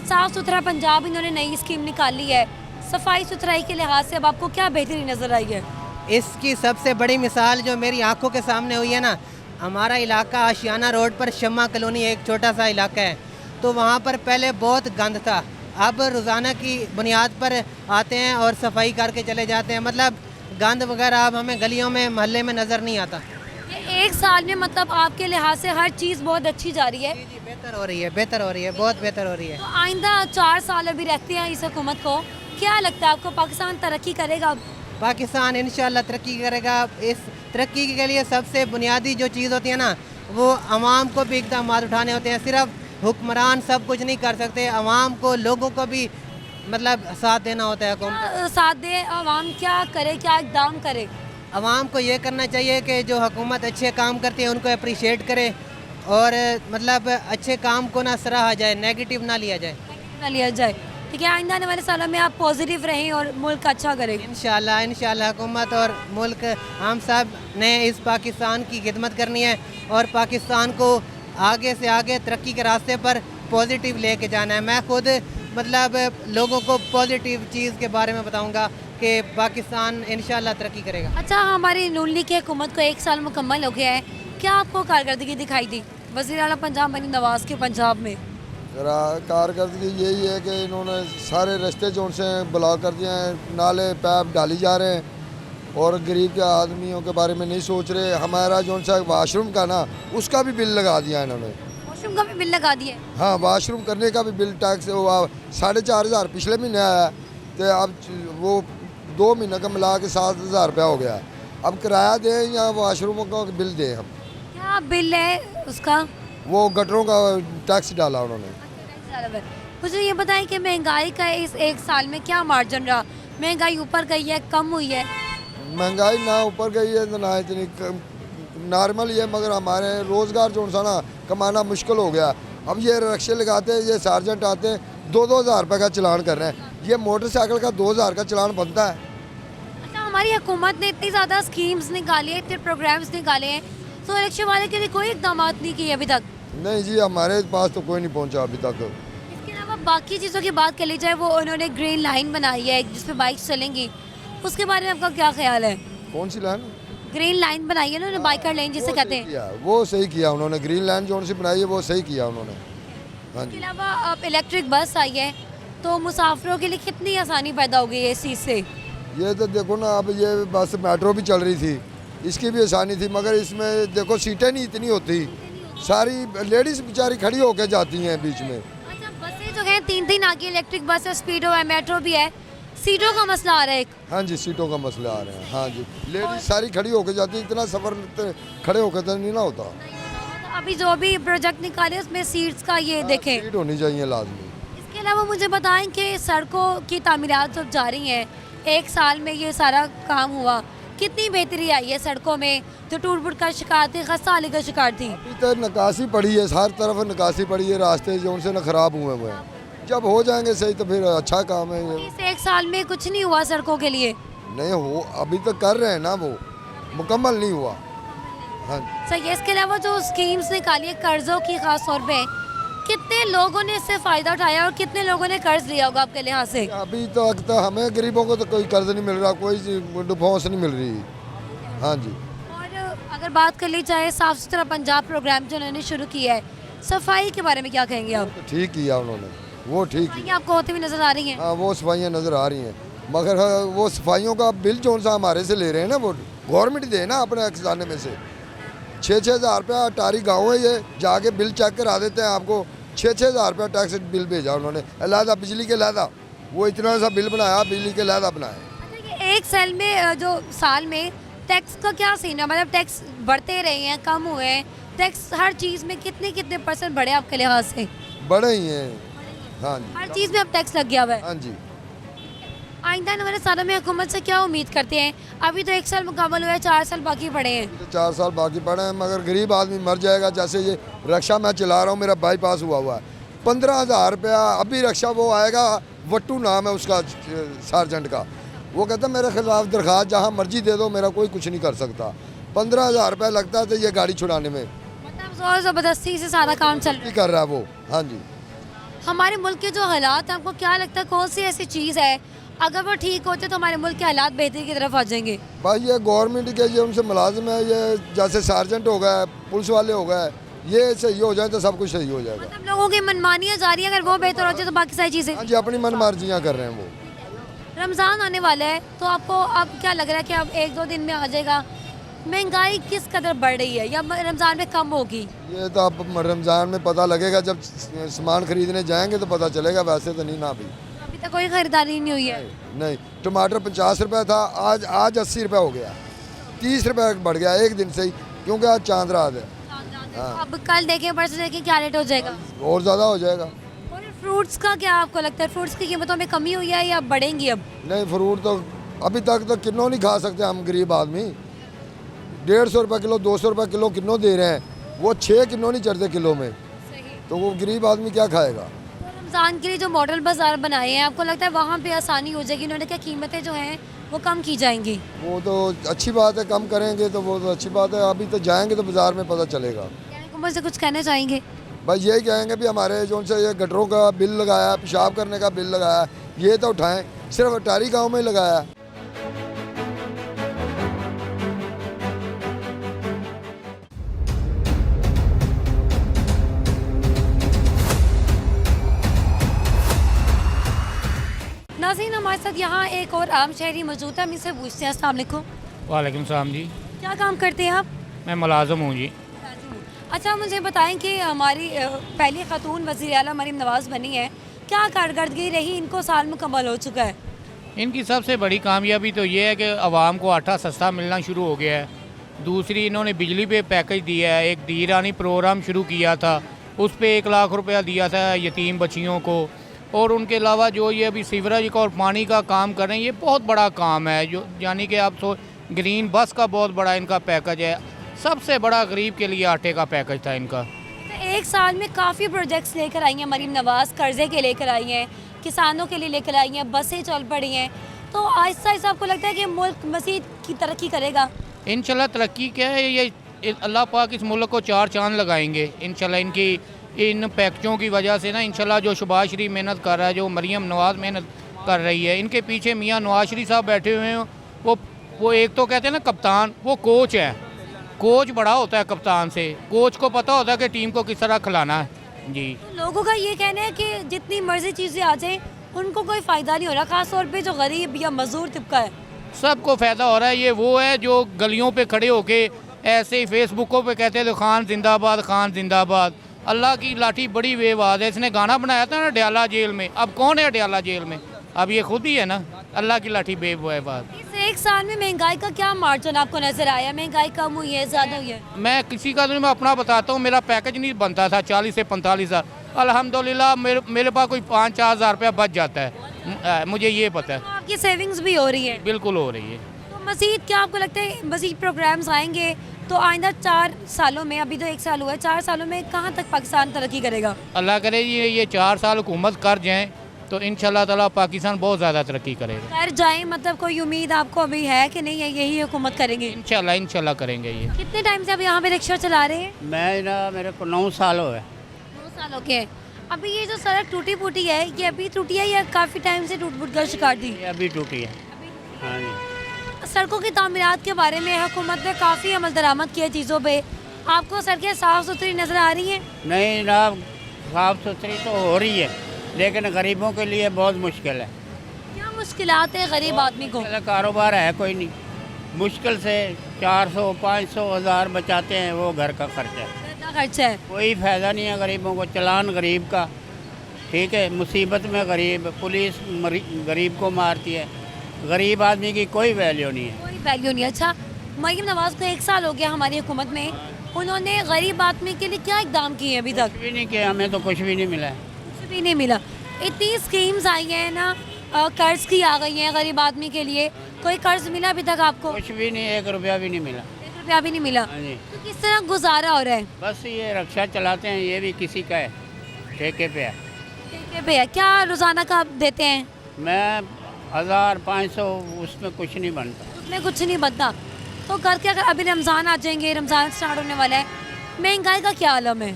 साफ़ सुथरा पंजाब इन्होंने नई स्कीम निकाली है, सफाई सुथराई के लिहाज से अब आपको क्या बेहतरी नज़र आई है? इसकी सबसे बड़ी मिसाल जो मेरी आंखों के सामने हुई है ना, हमारा इलाका आशियाना रोड पर शम्मा कॉलोनी एक छोटा सा इलाका है, तो वहाँ पर पहले बहुत गंद था। अब रोज़ाना की बुनियाद पर आते हैं और सफाई करके चले जाते हैं। मतलब गंद वगैरह अब हमें गलियों में मोहल्ले में नज़र नहीं आता। ये एक साल में मतलब आपके लिहाज से हर चीज़ बहुत अच्छी जा रही है? जी जी, बेहतर हो रही है, बेहतर हो रही है, बहुत बेहतर हो रही है। तो आइंदा 4 साल अभी रहते हैं इस हुकूमत को, क्या लगता है आपको पाकिस्तान तरक्की करेगा? पाकिस्तान इंशाल्लाह तरक्की करेगा। इस तरक्की के लिए सबसे बुनियादी जो चीज़ होती है ना, वो आवाम को भी इक़दाम उठाने होते हैं। सिर्फ हुक्मरान सब कुछ नहीं कर सकते, आवाम को, लोगों को भी मतलब साथ देना होता है। हुकूमत साथ दे, आवाम क्या करे, क्या इक़दाम करे? आवाम को ये करना चाहिए कि जो हुकूमत अच्छे काम करती है उनको अप्रिशिएट करे, और मतलब अच्छे काम को ना सराहा जाए, नेगेटिव ना लिया जाए। ना लिया जाए, ठीक है। आइंदा आने वाले सालों में आप पॉजिटिव रहें और मुल्क अच्छा करें इंशाल्लाह। इंशाल्लाह हुकूमत और मुल्क, हम सब ने इस पाकिस्तान की खिदमत करनी है और पाकिस्तान को आगे से आगे तरक्की के रास्ते पर पॉजिटिव लेके जाना है। मैं खुद मतलब लोगों को पॉजिटिव चीज़ के बारे में बताऊंगा कि पाकिस्तान इंशाल्लाह तरक्की करेगा। अच्छा, हमारी नून लीग की हुकूमत को 1 साल मुकम्मल हो गया है, क्या आपको कारकर्दगी दिखाई दी वज़ीर आला पंजाब मरीम नवाज़ के पंजाब में? कारकर्दगी यही है कि इन्होंने सारे रास्ते जो उनसे ब्लॉक कर दिए हैं, नाले पैप डाली जा रहे हैं और गरीब के आदमियों के बारे में नहीं सोच रहे। हमारा जो सा वाशरूम का ना, उसका भी बिल लगा दिया इन्होंने। वॉशरूम का भी बिल लगा दिया? हाँ, वाशरूम करने का भी बिल टैक्स 4,500 पिछले महीने आया, तो अब वो 2 महीने का मिला के 7,000 रुपया हो गया। अब किराया दें या वाशरूमों का बिल दें हम? क्या बिल है उसका? वो गटरों का टैक्स डाला उन्होंने। मुझे ये बताएं कि महंगाई का इस 1 साल में क्या मार्जिन रहा? महंगाई ऊपर गई है, कम हुई है? महंगाई ना ऊपर गई है तो ना इतनी, नॉर्मल ही है, मगर हमारे रोज़गार जो सा ना कमाना मुश्किल हो गया। अब ये रिक्शे लगाते हैं, ये सार्जेंट आते हैं, 2-2 हज़ार रुपये का चलान कर रहे हैं। ये मोटरसाइकिल का 2,000 का चलान बनता है। अच्छा, हमारी हुकूमत ने इतनी ज़्यादा स्कीम्स निकाली है, इतने प्रोग्राम्स निकाले हैं, तो रिक्शे वाले के लिए कोई इकदाम नहीं किए अभी तक? नहीं जी, हमारे पास तो कोई नहीं पहुंचा अभी तक। इसके अलावा बाकी चीज़ों की बात कर ली जाए, वो उन्होंने ग्रीन लाइन बनाई है जिसमें बाइक्स चलेंगी, उसके बारे में आपका क्या ख्याल है? कौन सी लाइन? ग्रीन लाइन बनाई है उन्होंने, बाइकर लाइन जिसे कहते हैं। वो सही किया उन्होंने, ग्रीन लाइन जो सी बनाई है वो सही किया उन्होंने। हाँ इसके जी। अलावा अब इलेक्ट्रिक बस आई है, तो मुसाफिरों के लिए कितनी आसानी पैदा हो गई है इस चीज़ से? ये तो देखो ना, अब ये बस मेट्रो भी चल रही थी, इसकी भी आसानी थी, मगर इसमें देखो सीटें नहीं इतनी होती, सारी लेडीज़ बेचारी खड़ी होकर जाती हैं बीच में। अच्छा, बसें जो हैं 3-3 आगे, इलेक्ट्रिक बस है, स्पीडो है, मेट्रो भी है, सीटों का मसला आ रहा है एक। हाँ जी, सीटों का मसला आ रहा है। हाँ जी, लेडीज सारी खड़ी होकर जाती है, इतना सफ़र खड़े होकर तो नहीं ना होता। तो अभी जो भी प्रोजेक्ट निकाले उसमें सीट्स का ये देखें। सीट होनी चाहिए लाजमी। इसके अलावा मुझे बताएं कि सड़कों की तामीरात जब जारी हैं, 1 साल में ये सारा काम हुआ, कितनी बेहतरी आई है सड़कों में? जो टूट फूट का शिकार थी, खस्ता हाली का शिकार थी, अभी तो नकासी पड़ी है, हर तरफ नकासी पड़ी है, रास्ते जो उनसे न ख़राब हुए हुए हैं। जब हो जाएंगे सही तो फिर अच्छा काम है ये। इस 1 साल में कुछ नहीं हुआ सड़कों के लिए? नहीं हो, अभी तक कर रहे हैं ना, वो मुकम्मल नहीं हुआ। हाँ, सही है। इसके अलावा जो स्कीम्स निकाली है कर्ज़ों की, ख़ास तौर पे कितने लोगों ने इससे फ़ायदा उठाया और कितने लोगों ने कर्ज लिया होगा आपके लिहाज से? अभी तक तो हमें गरीबों को तो कोई कर्ज नहीं मिल रहा, कोई डिफॉल्ट नहीं मिल रही। हाँ जी। और अगर बात कर ली जाए साफ़ सुथरा पंजाब प्रोग्राम जो उन्होंने शुरू किया है, सफाई के बारे में क्या कहेंगे आप? तो ठीक किया उन्होंने, वो ठीक सफाई किया। आपको होती हुई नज़र आ रही हैं? हाँ, वो सफाइयाँ नज़र आ रही हैं, मगर वो सफाइयों का बिल जो सा हमारे से ले रहे हैं ना, वो गवर्नमेंट दे ना अपने खजाने में से। 6-6 हज़ार रुपया अटारी गाँव है, ये जाके बिल चेक करा देते हैं आपको। 6-6 हज़ार रुपया टैक्स बिल भेजा उन्होंने, अलहदा बिजली के अलहदा, वो इतना सा बिल बनाया, बिजली के अलहदा बनाया। अच्छा, ये एक साल में जो साल में टैक्स का क्या सीन है? मतलब टैक्स बढ़ते रहे हैं, कम हुए हैं? टैक्स हर चीज़ में कितने % बढ़े आपके लिहाज से? बड़े ही हैं। हाँ जी, हर चीज़ में अब टैक्स लग गया हुआ है। हाँ जी। आइंदा आने वाले सालों में हुकूमत से क्या उम्मीद करते हैं? अभी तो 1 साल मुकम्मल हुआ है, 4 साल बाकी पड़े हैं। तो 4 साल बाकी पड़े हैं, मगर गरीब आदमी मर जाएगा। जैसे ये रक्षा मैं चला रहा हूँ, मेरा बाईपास हुआ है, 15,000 रुपया अभी रक्षा वो आएगा, वट्टू नाम है उसका सार्जेंट का, वो कहता मेरे खिलाफ दरख्वास्त जहाँ मर्जी दे दो, मेरा कोई कुछ नहीं कर सकता। 15,000 रुपया लगता है तो ये गाड़ी छुड़ाने में। मतलब जोर ज़बरदस्ती से सारा काम चल रहा है। कर रहा है वो। हाँ जी। हमारे मुल्क के जो हालात हैं, आपको क्या लगता है कौन सी ऐसी चीज़ है अगर वो ठीक होते तो हमारे मुल्क के हालात बेहतरी की तरफ आ जाएंगे? भाई ये गवर्नमेंट के ये उनसे मुलाजिम है, ये जैसे सार्जेंट हो गए, पुलिस वाले हो गए, ये सही हो जाए तो सब कुछ सही हो जाएगा। मतलब लोगों की मनमानियाँ जा रही हैं, अगर वो बेहतर हो जाए तो बाकी सारी चीज़ें। हाँ जी, अपनी मनमर्जियाँ कर रहे हैं वो। रमज़ान आने वाला है तो आपको अब क्या लग रहा है कि अब 1-2 दिन में आ जाएगा? महंगाई किस कदर बढ़ रही है या रमज़ान में कम होगी? ये तो अब रमज़ान में पता लगेगा, जब सामान खरीदने जाएंगे तो पता चलेगा, वैसे तो नहीं ना। अभी तक कोई खरीदारी नहीं हुई है। नहीं, टमाटर 50 रुपये था, आज 80 रुपये हो गया, 30 रुपये बढ़ गया एक दिन से ही, क्योंकि आज चांद रात है। हाँ। अब कल देखें, परसों देखें क्या रेट हो जाएगा? और ज़्यादा हो जाएगा। और फ्रूट्स का क्या आपको लगता है, फ्रूट्स की कीमतों में कमी हुई है या बढ़ेंगी अब? नहीं, फ्रूट तो अभी तक तो किलो नहीं खा सकते हम गरीब आदमी। 150 रुपये किलो, 200 रुपये किलो किलो दे रहे हैं, वो 6 किलो नहीं चढ़ते किलो में, तो वो गरीब आदमी क्या खाएगा? तो रमज़ान के लिए जो मॉडल बाज़ार बनाए हैं, आपको लगता है वहाँ पे आसानी हो जाएगी? उन्होंने क्या कीमतें जो हैं वो कम की जाएंगी? वो तो अच्छी बात है, कम करेंगे तो वो तो अच्छी बात है। अभी तो जाएंगे तो बाज़ार में पता चलेगा। हुकूमत से कुछ कहना चाहेंगे? भाई यही कहेंगे भी हमारे जो से ये गटरों का बिल लगाया, पेशाब करने का बिल लगाया, ये तो उठाएं, सिर्फ अटारी गाँव में ही लगाया। नाज़रीन, हमारे साथ यहाँ एक और आम शहरी मौजूद है, हम इनसे पूछते हैं। अस्सलाम वालेकुम। वालेकुम सलाम जी। क्या काम करते हैं आप? मैं मुलाज़िम हूँ जी। अच्छा, मुझे बताएं कि हमारी पहली खातून वज़ीर आला मरीम नवाज़ बनी है, क्या कारकर्दगी रही? इनको साल मुकम्मल हो चुका है। इनकी सबसे बड़ी कामयाबी तो ये है कि आवाम को आटा सस्ता मिलना शुरू हो गया है। दूसरी, इन्होंने बिजली पे पैकेज दिया है, एक दीरानी प्रोग्राम शुरू किया था, उस पर 1 लाख रुपया दिया था यतीम बच्चियों को। और उनके अलावा जो ये अभी सीवरेज का और पानी का काम कर रहे हैं, ये बहुत बड़ा काम है, जो यानी कि आप ग्रीन बस का बहुत बड़ा इनका पैकेज है। सबसे बड़ा गरीब के लिए आटे का पैकेज था इनका। एक साल में काफ़ी प्रोजेक्ट्स लेकर आई हैं मरीम नवाज़, कर्ज़े के लेकर आई हैं, किसानों के लिए लेकर आई हैं, बसें चल पड़ी हैं, तो आहिस्ता आहिस्ता आपको लगता है कि मुल्क मज़ीद की तरक्की करेगा? इंशाल्लाह तरक्की क्या है, ये अल्लाह पाक इस मुल्क को 4 चांद लगाएंगे इंशाल्लाह। इनकी इन पैकेजों की वजह से ना इंशाल्लाह, जो शहबाज शरीफ मेहनत कर रहा है, जो मरीम नवाज़ मेहनत कर रही है, इनके पीछे मियाँ नवाज शरीफ साहब बैठे हुए हैं। वो एक तो कहते हैं ना कप्तान, वो कोच है। कोच बड़ा होता है कप्तान से, कोच को पता होता है कि टीम को किस तरह खिलाना है जी। तो लोगों का ये कहना है कि जितनी मर्जी चीज़ें आ जाएं उनको कोई फ़ायदा नहीं हो रहा, ख़ास तौर पे जो गरीब या मजदूर तबका है, सबको फ़ायदा हो रहा है। ये वो है जो गलियों पे खड़े होके ऐसे ही फेसबुकों पे कहते थे खान जिंदाबाद, खान जिंदाबाद। अल्लाह की लाठी बड़ी बेवाद है। इसने गाना बनाया था ना अडयाला जेल में, अब कौन है अडयाला जेल में? अब ये खुद ही है ना। अल्लाह की लाठी बेवाद। इस एक साल में महंगाई का क्या मार्जिन आपको नजर आया? महंगाई कम हुई है, ज़्यादा हुई है? मैं किसी का नहीं, मैं अपना बताता हूँ। मेरा पैकेज नहीं बनता था 40 से 45 हज़ार, अल्हम्दुलिल्लाह मेरे पास कोई 5-4 हज़ार रुपया बच जाता है, मुझे ये पता है। तो आपकी सेविंग्स भी हो रही है? बिल्कुल हो रही है। तो मज़ीद क्या आपको लगता है मज़ीद प्रोग्राम्स आएंगे तो आइंदा 4 सालों में, अभी तो 1 साल हुआ है, 4 सालों में कहाँ तक पाकिस्तान तरक्की करेगा? अल्लाह करे ये 4 साल हुकूमत कर जाएँ तो इंशाल्लाह ताला पाकिस्तान बहुत ज़्यादा तरक्की करेगा। कर जाए मतलब कोई उम्मीद आपको अभी है कि नहीं है यही हुकूमत करेंगे? इंशाल्लाह करेंगे ये। कितने टाइम से आप यहाँ पे रिक्शा चला रहे हैं? मैं ना, मेरे को 9 साल हो गए। 9 साल हो गए। अभी ये जो सड़क टूटी फूटी है, ये अभी टूटी है या काफ़ी टाइम से टूट फूट कर शिकार थी? ये अभी टूटी है। हाँ जी। सड़कों की तामीरात के बारे में हुकूमत ने काफ़ी अमल दरामद किया चीज़ों पे, आपको सड़कें साफ़ सुथरी नज़र आ रही हैं? नहीं ना, साफ़ सुथरी तो हो रही है, लेकिन गरीबों के लिए बहुत मुश्किल है। क्या मुश्किलात है गरीब आदमी को? कारोबार है कोई नहीं, मुश्किल से 400, 500, 1000 बचाते हैं, वो घर का खर्चा है। कितना खर्चा है? कोई फ़ायदा नहीं है गरीबों को। चलान गरीब का, ठीक है, मुसीबत में गरीब, पुलिस गरीब को मारती है, गरीब आदमी की कोई वैल्यू नहीं है। कोई वैल्यू नहीं। अच्छा, मरीम नवाज़ को 1 साल हो गया हमारी हुकूमत में, उन्होंने गरीब आदमी के लिए क्या इकदाम किए हैं अभी तक? कुछ भी नहीं किया, हमें तो कुछ भी नहीं मिला है। कुछ भी नहीं मिला। इतनी स्कीम्स आई हैं ना, कर्ज की आ गई हैं गरीब आदमी के लिए, कोई कर्ज मिला अभी तक आपको? कुछ भी नहीं, 1 रुपया भी नहीं मिला। 1 रुपया भी नहीं मिला। हाँ जी। तो किस तरह गुजारा हो रहा है? बस ये रक्षा चलाते हैं, ये भी किसी का है, ठेके पे है। ठेके पे है। क्या रोज़ाना का आप देते हैं? मैं 1000, 500, उसमें कुछ नहीं बनता। उसमें कुछ नहीं बनता। तो करके अगर अभी रमज़ान आ जाएंगे, रमज़ान स्टार्ट होने वाला है, महंगाई का क्या आलम है?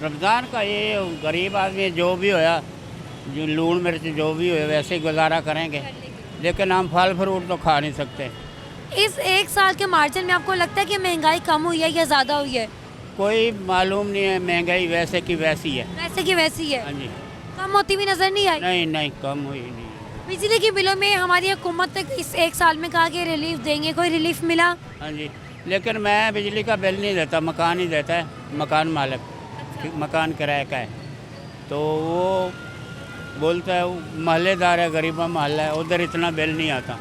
रमज़ान का ये गरीब आदमी जो भी होया, जो लून मिर्च जो भी हो वैसे ही गुजारा करेंगे, लेकिन हम फल फ्रूट तो खा नहीं सकते। इस 1 साल के मार्जिन में आपको लगता है कि महंगाई कम हुई है या ज़्यादा हुई है? कोई मालूम नहीं है, महंगाई वैसे की वैसी है। वैसे की वैसी है। हाँ जी। कम होती हुई नज़र नहीं आई? नहीं नहीं, कम हुई नहीं। बिजली के बिलों में हमारी हुकूमत ने इस 1 साल में कहा कि रिलीफ देंगे, कोई रिलीफ मिला? हाँ जी, लेकिन मैं बिजली का बिल नहीं देता, मकान ही देता है, मकान मालिक। मकान किराए का है, तो वो बोलता है महल्लेदार है, गरीबा मोहल्ला है, उधर इतना बिल नहीं आता।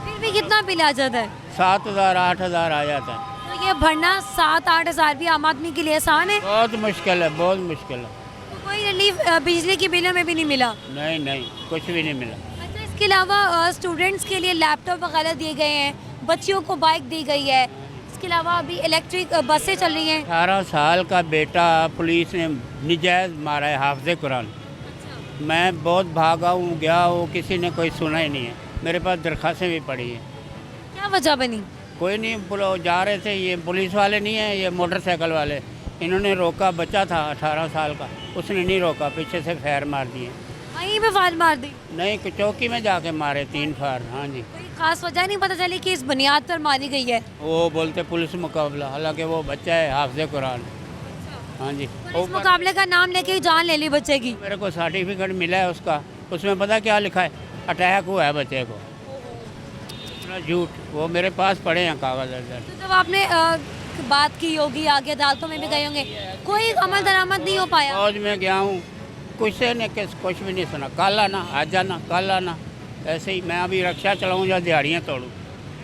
फिर भी कितना बिल आ जाता है? 7000, 8000 आ जाता है। तो ये भरना 7-8 हज़ार भी आम आदमी के लिए आसान है? बहुत मुश्किल है, बहुत मुश्किल है। तो कोई रिलीफ बिजली के बिलों में भी नहीं मिला? नहीं नहीं, कुछ भी नहीं मिला। अच्छा, इसके अलावा स्टूडेंट्स के लिए लैपटॉप वगैरह दिए गए हैं, बच्चियों को बाइक दी गई है, इसके अलावा अभी इलेक्ट्रिक बसें चल रही हैं। 18 साल का बेटा पुलिस ने निजायज़ मारा है, हाफिज़ कुरान। मैं बहुत भागा हूँ, गया हूँ, किसी ने कोई सुना ही नहीं है। मेरे पास दरख्वास्तें भी पड़ी हैं। क्या वजह बनी? कोई नहीं, जा रहे थे, ये पुलिस वाले नहीं है, ये मोटरसाइकिल वाले, इन्होंने रोका। बच्चा था 18 साल का, उसने नहीं रोका, पीछे से फायर मार दिए। वहीं पे फायर मार दी? नहीं, चौकी में जाके मारे 3 फायर। हाँ जी। कोई खास वजह नहीं पता चली कि इस बुनियाद पर मारी गई है? वो बोलते पुलिस मुकाबला, हालांकि वो बच्चा है, हाफिज़ कुरान। हाँ जी। पुलिस मुकाबले का नाम लेके ही जान ले ली बच्चे की? मेरे को सर्टिफिकेट मिला है उसका, उसमें पता क्या लिखा है, अटैक हुआ है बच्चे को। झूठ, वो मेरे पास पड़े हैं कागज़। तो जब आपने बात की होगी, आगे अदालतों में भी गए होंगे, कोई अमल दरामद नहीं हो पाया? फौज में गया हूँ, कुछ ने कुछ भी नहीं सुना। कल आना, आज जाना, कल आना, ऐसे ही। मैं अभी रक्षा चलाऊँ या दिहाड़ियाँ तोड़ूँ।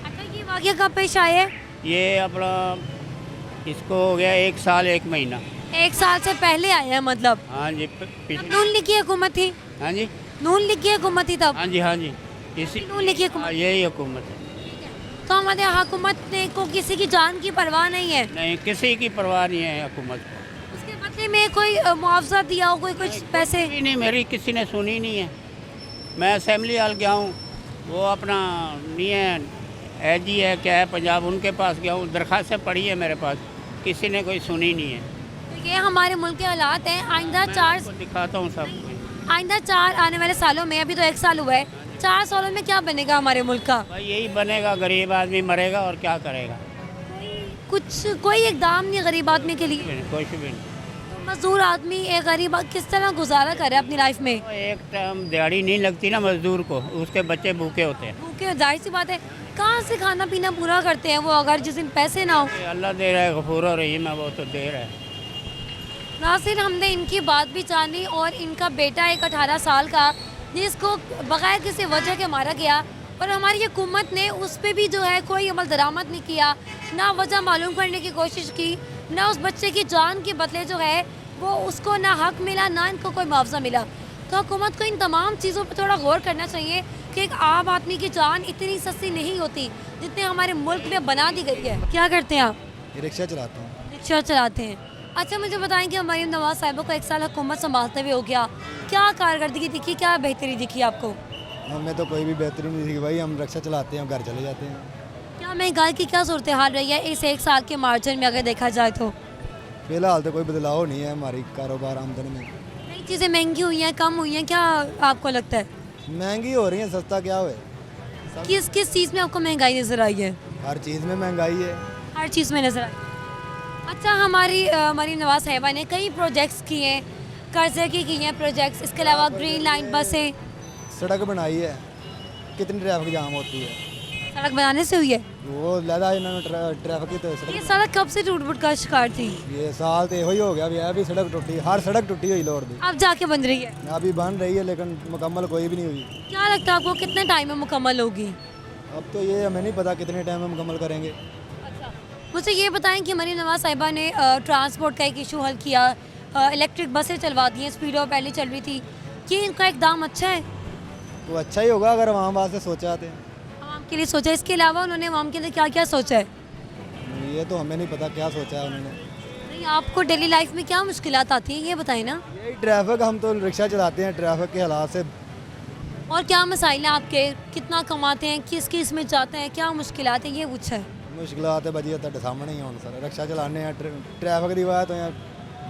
अच्छा, ये वाक़या कब पेश आए है? ये अपना इसको हो गया 1 साल 1 महीना। 1 साल से पहले आए हैं मतलब? हाँ जी। तब नून लीग की हुकूमत थी? हाँ जी, नून लीग की हुकूमत थी तब? हाँ जी, हाँ जी, इसी नून लीग की हुकूमत। यही हुकूमत है। तो हमारे हुकूमत ने को किसी की जान की परवाह नहीं है? नहीं, किसी की परवाह नहीं है हुकूमत को। उसके बदले में कोई मुआवजा दिया हो, कोई कुछ पैसे? भी नहीं, मेरी किसी ने सुनी नहीं है। मैं असेंबली हॉल गया हूँ, वो अपना नहीं है, एजी है क्या है पंजाब, उनके पास गया हूँ, दरख्वास्तें पड़ी है मेरे पास, किसी ने कोई सुनी नहीं है। तो ये हमारे मुल्क के हालात हैं। आइंदा 4 दिखाता हूँ सब। आइंदा 4 आने वाले सालों में, अभी तो 1 साल हुआ है, 4 सालों में क्या बनेगा हमारे मुल्क का? भाई यही बनेगा, गरीब आदमी मरेगा और क्या करेगा। कोई इकदाम नहीं गरीब आदमी के लिए? कुछ भी नहीं। तो मजदूर आदमी, एक गरीब किस तरह गुजारा करे अपनी लाइफ में? एक टाइम दिहाड़ी नहीं लगती ना मजदूर को, उसके बच्चे भूखे होते हैं। भूखे, जाहिर सी बात है, कहाँ से खाना पीना पूरा करते हैं वो अगर जिस दिन पैसे ना हो? अल्लाह दे रहा है, गफूर रहीम है, वो तो दे रहा है। नासिर, हमने इनकी बात भी जानी और इनका बेटा एक 18 साल का, जिसको बगैर किसी वजह के मारा गया, और हमारी हुकूमत ने उस पर भी जो है कोई अमल दरामद नहीं किया, ना वजह मालूम करने की कोशिश की, ना उस बच्चे की जान के बदले जो है वो उसको ना हक मिला, ना इनको कोई मुआवजा मिला। तो हुकूमत को इन तमाम चीज़ों पर थोड़ा गौर करना चाहिए कि एक आम आदमी की जान इतनी सस्ती नहीं होती जितने हमारे मुल्क में बना दी गई है। क्या करते हैं आप? रिक्शा चलाता हूँ। रिक्शा चलाते हैं। अच्छा, मुझे बताएं कि मरीम नवाज़ साहिबा को 1 साल हुकूमत संभालते हुए हो गया, क्या कारकर्दगी दिखी, क्या बेहतरी दिखी आपको? हमें तो कोई भी बेहतरी नहीं दिखी भाई, हम रिक्शा चलाते हैं, हम घर चले जाते हैं। क्या महंगाई की क्या सूरत हाल रही है इस 1 साल के मार्जिन में अगर देखा जाए तो? फिलहाल तो कोई बदलाव नहीं है हमारी कारोबार आमदनी में। नई चीज़ें महंगी हुई हैं, कम हुई हैं, क्या आपको लगता है? महंगी हो रही है, सस्ता क्या हुए? किस किस चीज़ में आपको महंगाई नज़र आई है? हर चीज़ में महंगाई है। हर चीज़ में नज़र आई। अच्छा, हमारी मरीम नवाज़ साहिबा ने कई प्रोजेक्ट्स किए हैं, कर्जे की हैं प्रोजेक्ट्स, इसके अलावा ग्रीन लाइन बसें, सड़क बनाई है, कितनी ट्रैफिक जाम होती है, सड़क बनाने से हुई है। वो लगा इन्होंने ट्रैफिक की तो ये सड़क। सड़क कब से टूट फूट का शिकार थी? ये साल तो ही हो गया, अभी सड़क टूटी, हर सड़क टूटी हुई लोड दी। अब जाके बन रही है? अभी बन रही है लेकिन मुकम्मल कोई भी नहीं हुई। क्या लगता है आपको कितने टाइम में मुकम्मल होगी? अब तो ये हमें नहीं पता कितने टाइम में मुकम्मल करेंगे। मुझे ये बताएं कि मरीम नवाज़ साहिबा ने ट्रांसपोर्ट का एक इशू हल किया, इलेक्ट्रिक बसें चलवा दी हैं, स्पीडो पहले चल रही थी, कि इनका इकदाम अच्छा है? तो अच्छा ही होगा अगर आवाम वास्ते सोचा आते हैं। आवाम के लिए सोचा, इसके अलावा उन्होंने आवाम के लिए क्या क्या सोचा है? ये तो हमें नहीं पता क्या सोचा है उन्होंने। नहीं, आपको डेली लाइफ में क्या मुश्किलात आती हैं ये बताएं ना। यही ट्रैफिक, हम तो रिक्शा चलाते हैं, ट्रैफिक के हालात से। और क्या मसाइल हैं आपके, कितना कमाते हैं, किस किस में जाते हैं, क्या मुश्किलात हैं, ये पूछा है। मुश्किलात बजी ਤੁਹਾਡੇ ਸਾਹਮਣੇ ਹੀ ਹੁਣ ਸਰ ਰਿਕਸ਼ਾ ਚਲਾਉਂਦੇ ਆ ਟ੍ਰੈਫਿਕ ਦੀ ਵਜ੍ਹਾ ਤੋਂ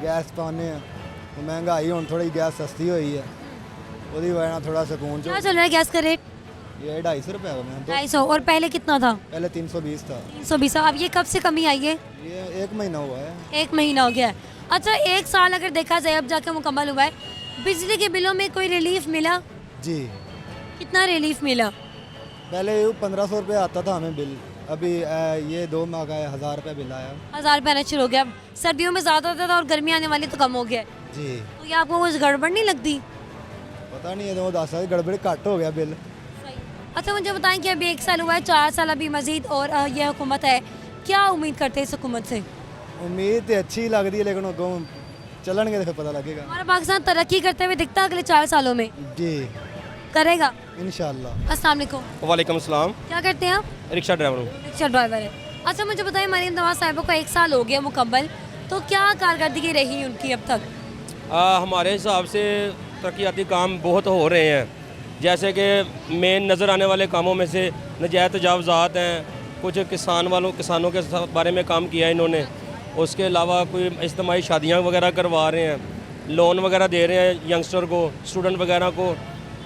ਗੈਸ ਪਾਉਂਦੇ ਆ ਮਹਿੰਗਾਈ ਹੁਣ ਥੋੜੀ ਗੈਸ ਸਸਤੀ ਹੋਈ ਹੈ ਉਹਦੀ ਵਜ੍ਹਾ ਨਾਲ ਥੋੜਾ ਸਕੂਨ क्या चल रहा है गैस का रेट? ये 250 रुपये हो गए 250, और पहले कितना था? पहले 320 था। 320। अब ये कब से कमी आई है? ये 1 महीना हुआ है। 1 महीना हो गया है। अच्छा, 1 साल अगर देखा जाए अब जाके मुकम्मल हुआ है, बिजली के बिलों में कोई रिलीफ मिला? जी, कितना रिलीफ मिला? पहले 1500 रुपये आता था हमें बिल, अभी ये 2 माह का 1000 रुपये बिल आया। 1000 रुपये आना शुरू हो गया। सर्दियों में ज़्यादा होता था और गर्मी आने वाली तो कम हो गया है। जी, तो ये आपको कुछ गड़बड़ नहीं लगती? पता नहीं है तो 10 गड़बड़ी घट हो गया बिल। अच्छा, मुझे बताएं कि अभी 1 साल हुआ है, 4 साल अभी मजीद और ये हुकूमत है, क्या उम्मीद करते हैं इस हुकूमत से? उम्मीद तो अच्छी लगती है लेकिन अगों चलनगे तो फिर पता लगेगा। हमारा पाकिस्तान तरक्की करते हुए दिखता है अगले 4 सालों में? जी, करेगा इंशाल्लाह। अस्सलाम वालेकुम। वालेकुम सलाम। क्या करते हैं आप? रिक्शा ड्राइवर हूँ। रिक्शा ड्राइवर है। अच्छा, मुझे बताएं मरीम नवाज़ साहिबा को 1 साल हो गया मुकम्मल, तो क्या कारकर्दगी रही उनकी अब तक? हमारे हिसाब से तरक्याती काम बहुत हो रहे हैं, जैसे कि मेन नज़र आने वाले कामों में से नजायज़ तजावज़ात हैं, कुछ किसानों के बारे में काम किया इन्होंने, उसके अलावा कोई इज्तिमाई शादियाँ वगैरह करवा रहे हैं, लोन वगैरह दे रहे हैं यंगस्टर को, स्टूडेंट वगैरह को,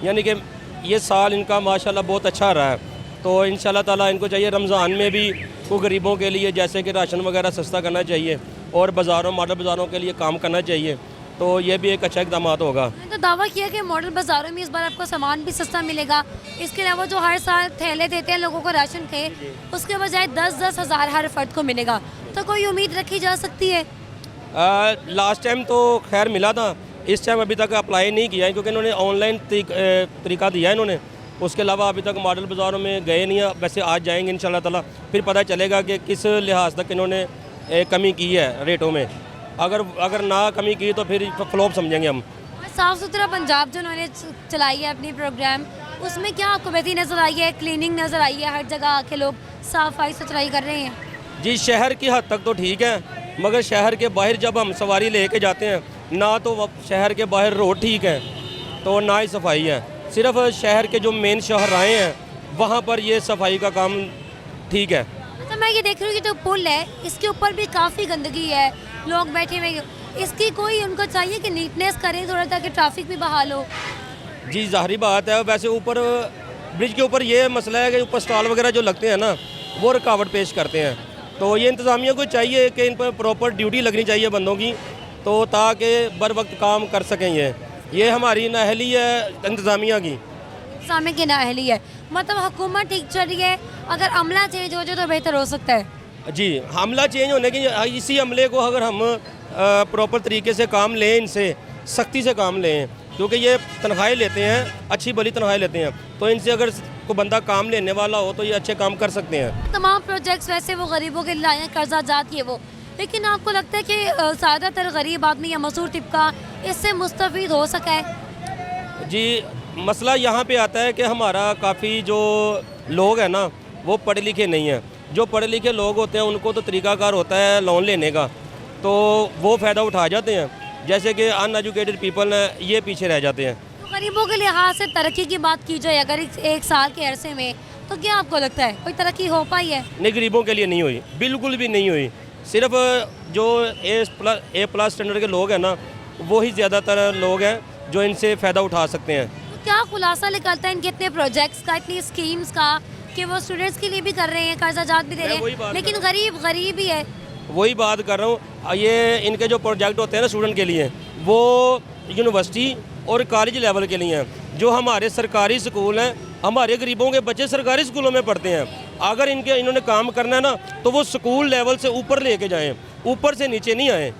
यानी कि ये साल इनका माशाल्लाह बहुत अच्छा रहा है। तो इंशाल्लाह ताला इनको चाहिए रमज़ान में भी को गरीबों के लिए जैसे कि राशन वगैरह सस्ता करना चाहिए और मॉडल बाज़ारों के लिए काम करना चाहिए, तो ये भी एक अच्छा इकदाम होगा। तो दावा किया कि मॉडल बाज़ारों में इस बार आपको सामान भी सस्ता मिलेगा, इसके अलावा जो हर साल थैले देते हैं लोगों को राशन के, उसके बजाय 10-10 हज़ार हर फर्द को मिलेगा, तो कोई उम्मीद रखी जा सकती है? लास्ट टाइम तो खैर मिला था, इस टाइम अभी तक अप्लाई नहीं किया है क्योंकि इन्होंने ऑनलाइन तरीका दिया है इन्होंने, उसके अलावा अभी तक मॉडल बाज़ारों में गए नहीं है। वैसे आज जाएंगे इंशाल्लाह ताला, फिर पता चलेगा कि किस लिहाज तक इन्होंने कमी की है रेटों में। अगर ना कमी की तो फिर फ्लॉप समझेंगे हम। साफ़ सुथरा पंजाब जो उन्होंने चलाई है अपनी प्रोग्राम, उसमें क्या आपको बेहतरी नज़र आई है, क्लीनिंग नज़र आई है, हर जगह आके लोग सफाई सुथराई कर रहे हैं? जी, शहर की हद तक तो ठीक है, मगर शहर के बाहर जब हम सवारी लेके जाते हैं ना तो शहर के बाहर रोड ठीक है तो ना ही सफाई है, सिर्फ शहर के जो मेन शहराएँ हैं वहाँ पर ये सफाई का काम ठीक है। तो मैं ये देख रही हूँ कि जो पुल है इसके ऊपर भी काफ़ी गंदगी है, लोग बैठे हुए, इसकी कोई उनको चाहिए कि नीटनेस करें थोड़ा ताकि ट्रैफिक भी बहाल हो। जी, ज़ाहिरी बात है। वैसे ऊपर ब्रिज के ऊपर ये मसला है कि ऊपर स्टॉल वगैरह जो लगते हैं ना वो रुकावट पेश करते हैं, तो ये इंतज़ामिया को चाहिए कि इन पर प्रॉपर ड्यूटी लगनी चाहिए बंदों की, तो ताकि बर वक्त काम कर सकें। ये हमारी नाअहली है इंतज़ामिया की, इंतज़ामिया की नाअहली है। मतलब हुकूमत ठीक चल रही है, अगर अमला चेंज हो जाए तो बेहतर हो सकता है। जी, हमला चेंज होने की, इसी अमले को अगर हम प्रॉपर तरीके से काम लें, इनसे सख्ती से काम लें, क्योंकि ये तनख्वाहें लेते हैं, अच्छी भली तनख्वाहें लेते हैं, तो इनसे अगर कोई बंदा काम लेने वाला हो तो ये अच्छे काम कर सकते हैं। तमाम प्रोजेक्ट्स वैसे वो गरीबों के लिए लाए हैं, कर्जा जाती है वो, लेकिन आपको लगता है कि ज़्यादातर गरीब आदमी या मजदूर तबका इससे मुस्तफ़ीद हो सका है? जी, मसला यहाँ पे आता है कि हमारा काफ़ी जो लोग हैं ना वो पढ़े लिखे नहीं हैं। जो पढ़े लिखे लोग होते हैं उनको तो तरीक़ाकार होता है लोन लेने का, तो वो फ़ायदा उठा जाते हैं, जैसे कि अनएजुकेटेड पीपल हैं ये पीछे रह जाते हैं। तो गरीबों के लिहाज से तरक्की की बात की जाए अगर 1 साल के अरसे में, तो क्या आपको लगता है कोई तरक्की हो पाई है? नहीं, गरीबों के लिए नहीं हुई, बिल्कुल भी नहीं हुई। सिर्फ जो ए प्लस स्टैंडर्ड के लोग हैं ना, वही ज़्यादातर लोग हैं जो इनसे फ़ायदा उठा सकते हैं। तो क्या खुलासा निकलता है इनके इतने प्रोजेक्ट्स का, इतनी स्कीम्स का, कि वो स्टूडेंट्स के लिए भी कर रहे हैं, कर्जाजात भी दे रहे हैं, लेकिन गरीब ही है। वही बात कर रहा हूँ, ये इनके जो प्रोजेक्ट होते हैं ना स्टूडेंट के लिए, वो यूनिवर्सिटी और कॉलेज लेवल के लिए हैं। जो हमारे सरकारी स्कूल हैं, हमारे गरीबों के बच्चे सरकारी स्कूलों में पढ़ते हैं। अगर इन्होंने काम करना है ना, तो वो स्कूल लेवल से ऊपर लेके जाएं, ऊपर से नीचे नहीं आए।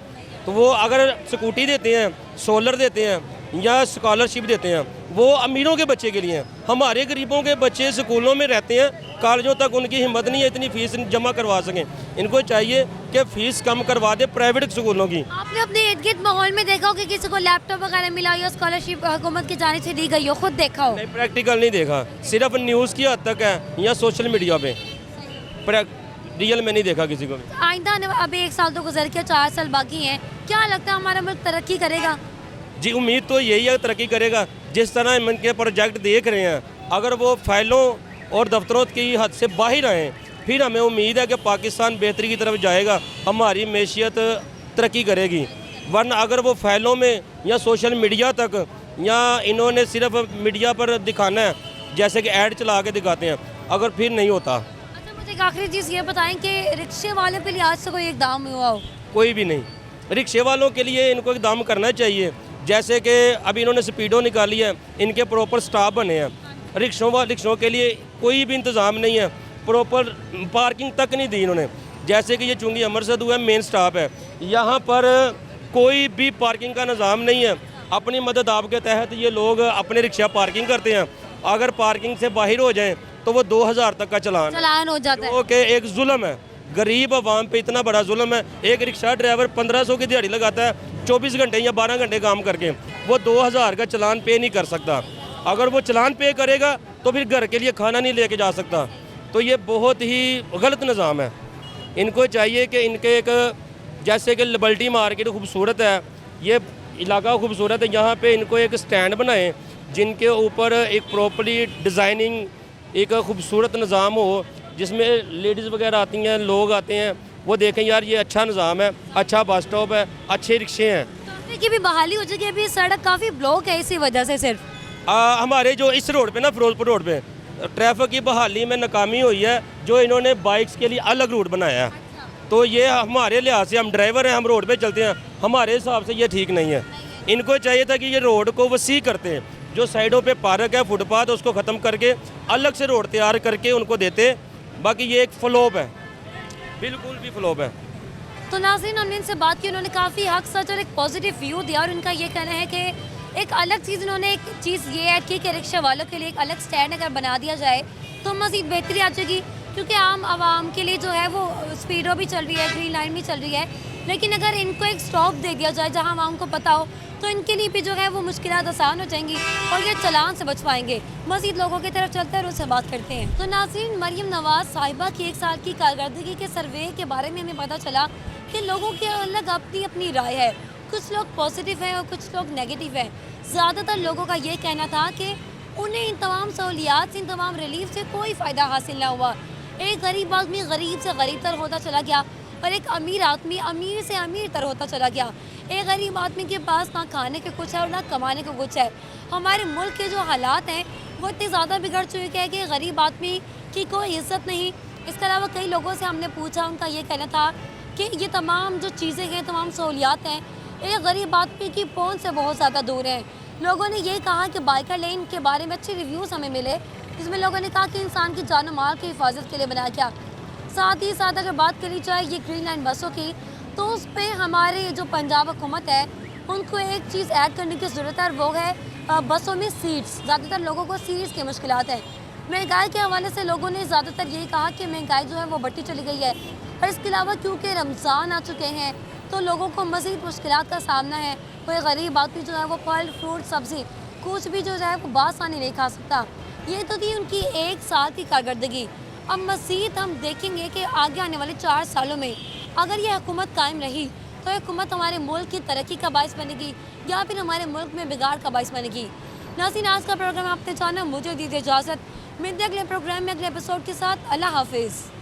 तो वो अगर स्कूटी देते हैं, सोलर देते हैं या स्कॉलरशिप देते हैं, वो अमीरों के बच्चे के लिए हैं। हमारे गरीबों के बच्चे स्कूलों में रहते हैं, कॉलेजों तक उनकी हिम्मत नहीं है इतनी फ़ीस जमा करवा सकें। इनको चाहिए कि फ़ीस कम करवा दे प्राइवेट स्कूलों की। आपने अपने इर्द गिर्द माहौल में देखा हो कि किसी को लैपटॉप वगैरह मिला हो या स्कॉलरशिप हुकूमत की जानिब से दी गई हो, खुद देखा हो? नहीं, प्रैक्टिकल नहीं देखा, सिर्फ न्यूज़ की हद तक है या सोशल मीडिया पे, रियल में नहीं देखा किसी को भी। आइंदा अभी 1 साल तो गुजर के 4 साल बाकी हैं, क्या लगता है हमारा मुल्क तरक्की करेगा? जी उम्मीद तो यही है तरक्की करेगा। जिस तरह इनके प्रोजेक्ट देख रहे हैं, अगर वो फाइलों और दफ्तरों की हद से बाहर आएँ, फिर हमें उम्मीद है कि पाकिस्तान बेहतरी की तरफ जाएगा, हमारी मैशियत तरक्की करेगी। वरना अगर वो फाइलों में या सोशल मीडिया तक, या इन्होंने सिर्फ मीडिया पर दिखाना है, जैसे कि ऐड चला के दिखाते हैं, अगर फिर नहीं होता। अच्छा, मुझे एक आखिरी चीज़ ये बताएं कि रिक्शे वालों के लिए आज से कोई इकदाम हुआ हो? कोई भी नहीं। रिक्शे वालों के लिए इनको इकदाम करना चाहिए। जैसे कि अभी इन्होंने स्पीडो निकाली है, इनके प्रॉपर स्टाफ बने हैं। रिक्शों के लिए कोई भी इंतज़ाम नहीं है, प्रॉपर पार्किंग तक नहीं दी इन्होंने। जैसे कि ये चुंगी अमर सदू है, मेन स्टाफ है, यहाँ पर कोई भी पार्किंग का निज़ाम नहीं है। अपनी मदद आपके तहत ये लोग अपने रिक्शा पार्किंग करते हैं, अगर पार्किंग से बाहर हो जाएँ तो वो 2000 तक का चलान हो जाता है, जो कि एक जुल्म है। गरीब आवाम पे इतना बड़ा जुल्म है। एक रिक्शा ड्राइवर 1500 की दिहाड़ी लगाता है, 24 घंटे या 12 घंटे काम करके, वो 2000 का चलान पे नहीं कर सकता। अगर वो चलान पे करेगा तो फिर घर के लिए खाना नहीं लेके जा सकता। तो ये बहुत ही गलत निज़ाम है। इनको चाहिए कि इनके एक, जैसे कि लिबर्टी मार्केट खूबसूरत है, ये इलाका खूबसूरत है, यहाँ पे इनको एक स्टैंड बनाएं जिनके ऊपर एक प्रॉपरली डिज़ाइनिंग, एक खूबसूरत निज़ाम हो, जिसमें लेडीज़ वगैरह आती हैं, लोग आते हैं, वो देखें यार ये अच्छा निज़ाम है, अच्छा बस स्टॉप है, अच्छे रिक्शे हैं। ट्रैफिक की भी बहाली हो चुकी है, अभी सड़क काफ़ी ब्लॉक है इसी वजह से। सिर्फ हमारे जो इस रोड पे ना, फिरोजपुर रोड पे ट्रैफिक की बहाली में नाकामी हुई है, जो इन्होंने बाइक्स के लिए अलग रूट बनाया है। तो ये हमारे लिहाज से, हम ड्राइवर हैं, हम रोड पे चलते हैं, हमारे हिसाब से ये ठीक नहीं है। इनको चाहिए था कि ये रोड को वसी करते हैं, जो साइडों पे पार्क है, फुटपाथ, उसको ख़त्म करके अलग से रोड तैयार करके उनको देते। बाकी ये एक फ्लॉप है, बिल्कुल भी फ्लॉप है। तो नाज़रीन, हमने इनसे बात की, उन्होंने काफ़ी हक सच और एक पॉजिटिव व्यू दिया, और उनका ये कहना है कि एक अलग चीज़, उन्होंने एक चीज़ ये ऐड की कि रिक्शा वालों के लिए एक अलग स्टैंड अगर बना दिया जाए तो मज़ीद बेहतरी आ जाएगी। क्योंकि आम आवाम के लिए जो है वो स्पीडो भी चल रही है, ग्रीन लाइन भी चल रही है, लेकिन अगर इनको एक स्टॉप दे दिया जाए जहाँ आवाम को पता हो, तो इनके लिए भी जो है वो मुश्किलात आसान हो जाएंगी और ये चलान से बच पाएंगे। मज़ीद लोगों की तरफ चलते हैं और उनसे बात करते हैं। तो नाज़रीन, मरियम नवाज़ साहिबा की 1 साल की कारकर्दगी के सर्वे के बारे में हमें पता चला कि लोगों की अलग अपनी अपनी राय है। कुछ लोग पॉजिटिव हैं और कुछ लोग नेगेटिव हैं। ज़्यादातर लोगों का ये कहना था कि उन्हें इन तमाम सहूलियात से, इन तमाम रिलीफ से कोई फ़ायदा हासिल ना हुआ। एक गरीब आदमी गरीब से गरीब तर होता चला गया और एक अमीर आदमी अमीर से अमीर तर होता चला गया। एक गरीब आदमी के पास ना खाने के कुछ है और ना कमाने को कुछ है। हमारे मुल्क के जो हालात हैं वो इतने ज़्यादा बिगड़ चुके हैं कि गरीब आदमी की कोई इज़्ज़त नहीं। इसके अलावा कई लोगों से हमने पूछा, उनका ये कहना था कि ये तमाम जो चीज़ें हैं, तमाम सहूलियात हैं, एक गरीब आदमी की पहुँच से बहुत ज़्यादा दूर हैं। लोगों ने ये कहा कि बाइकर लेन के बारे में अच्छे रिव्यूज़ हमें मिले, जिसमें लोगों ने कहा कि इंसान की जान और माल की हिफाजत के लिए बनाया गया। साथ ही साथ अगर बात करी जाए ये ग्रीन लाइन बसों की, तो उस पर हमारे जो पंजाब हुकूमत है उनको एक चीज़ ऐड करने की ज़रूरत है, और वो है बसों में सीट्स। ज़्यादातर लोगों को सीट्स की मुश्किलात हैं। महंगाई के हवाले से लोगों ने ज़्यादातर यही कहा कि महंगाई जो है वो बढ़ती चली गई है, और इसके अलावा क्योंकि रमज़ान आ चुके हैं तो लोगों को मज़ीद मुश्किलात का सामना है। कोई गरीब आदमी जो है वो फल, फ्रूट, सब्ज़ी कुछ भी जो है वो बासानी नहीं खा सकता। ये तो थी उनकी 1 साल की कारकर्दगी। अब मज़ीद हम देखेंगे कि आगे आने वाले 4 सालों में अगर ये हुकूमत कायम रही तो हुकूमत हमारे मुल्क की तरक्की का बायस बनेगी या फिर हमारे मुल्क में बिगाड़ का बायस बनेगी। नाज़रीन, आज का प्रोग्राम आपने जाना, मुझे दीजिए इजाज़त। मिलते अगले प्रोग्राम में अगले एपिसोड के साथ। अल्लाह हाफिज़।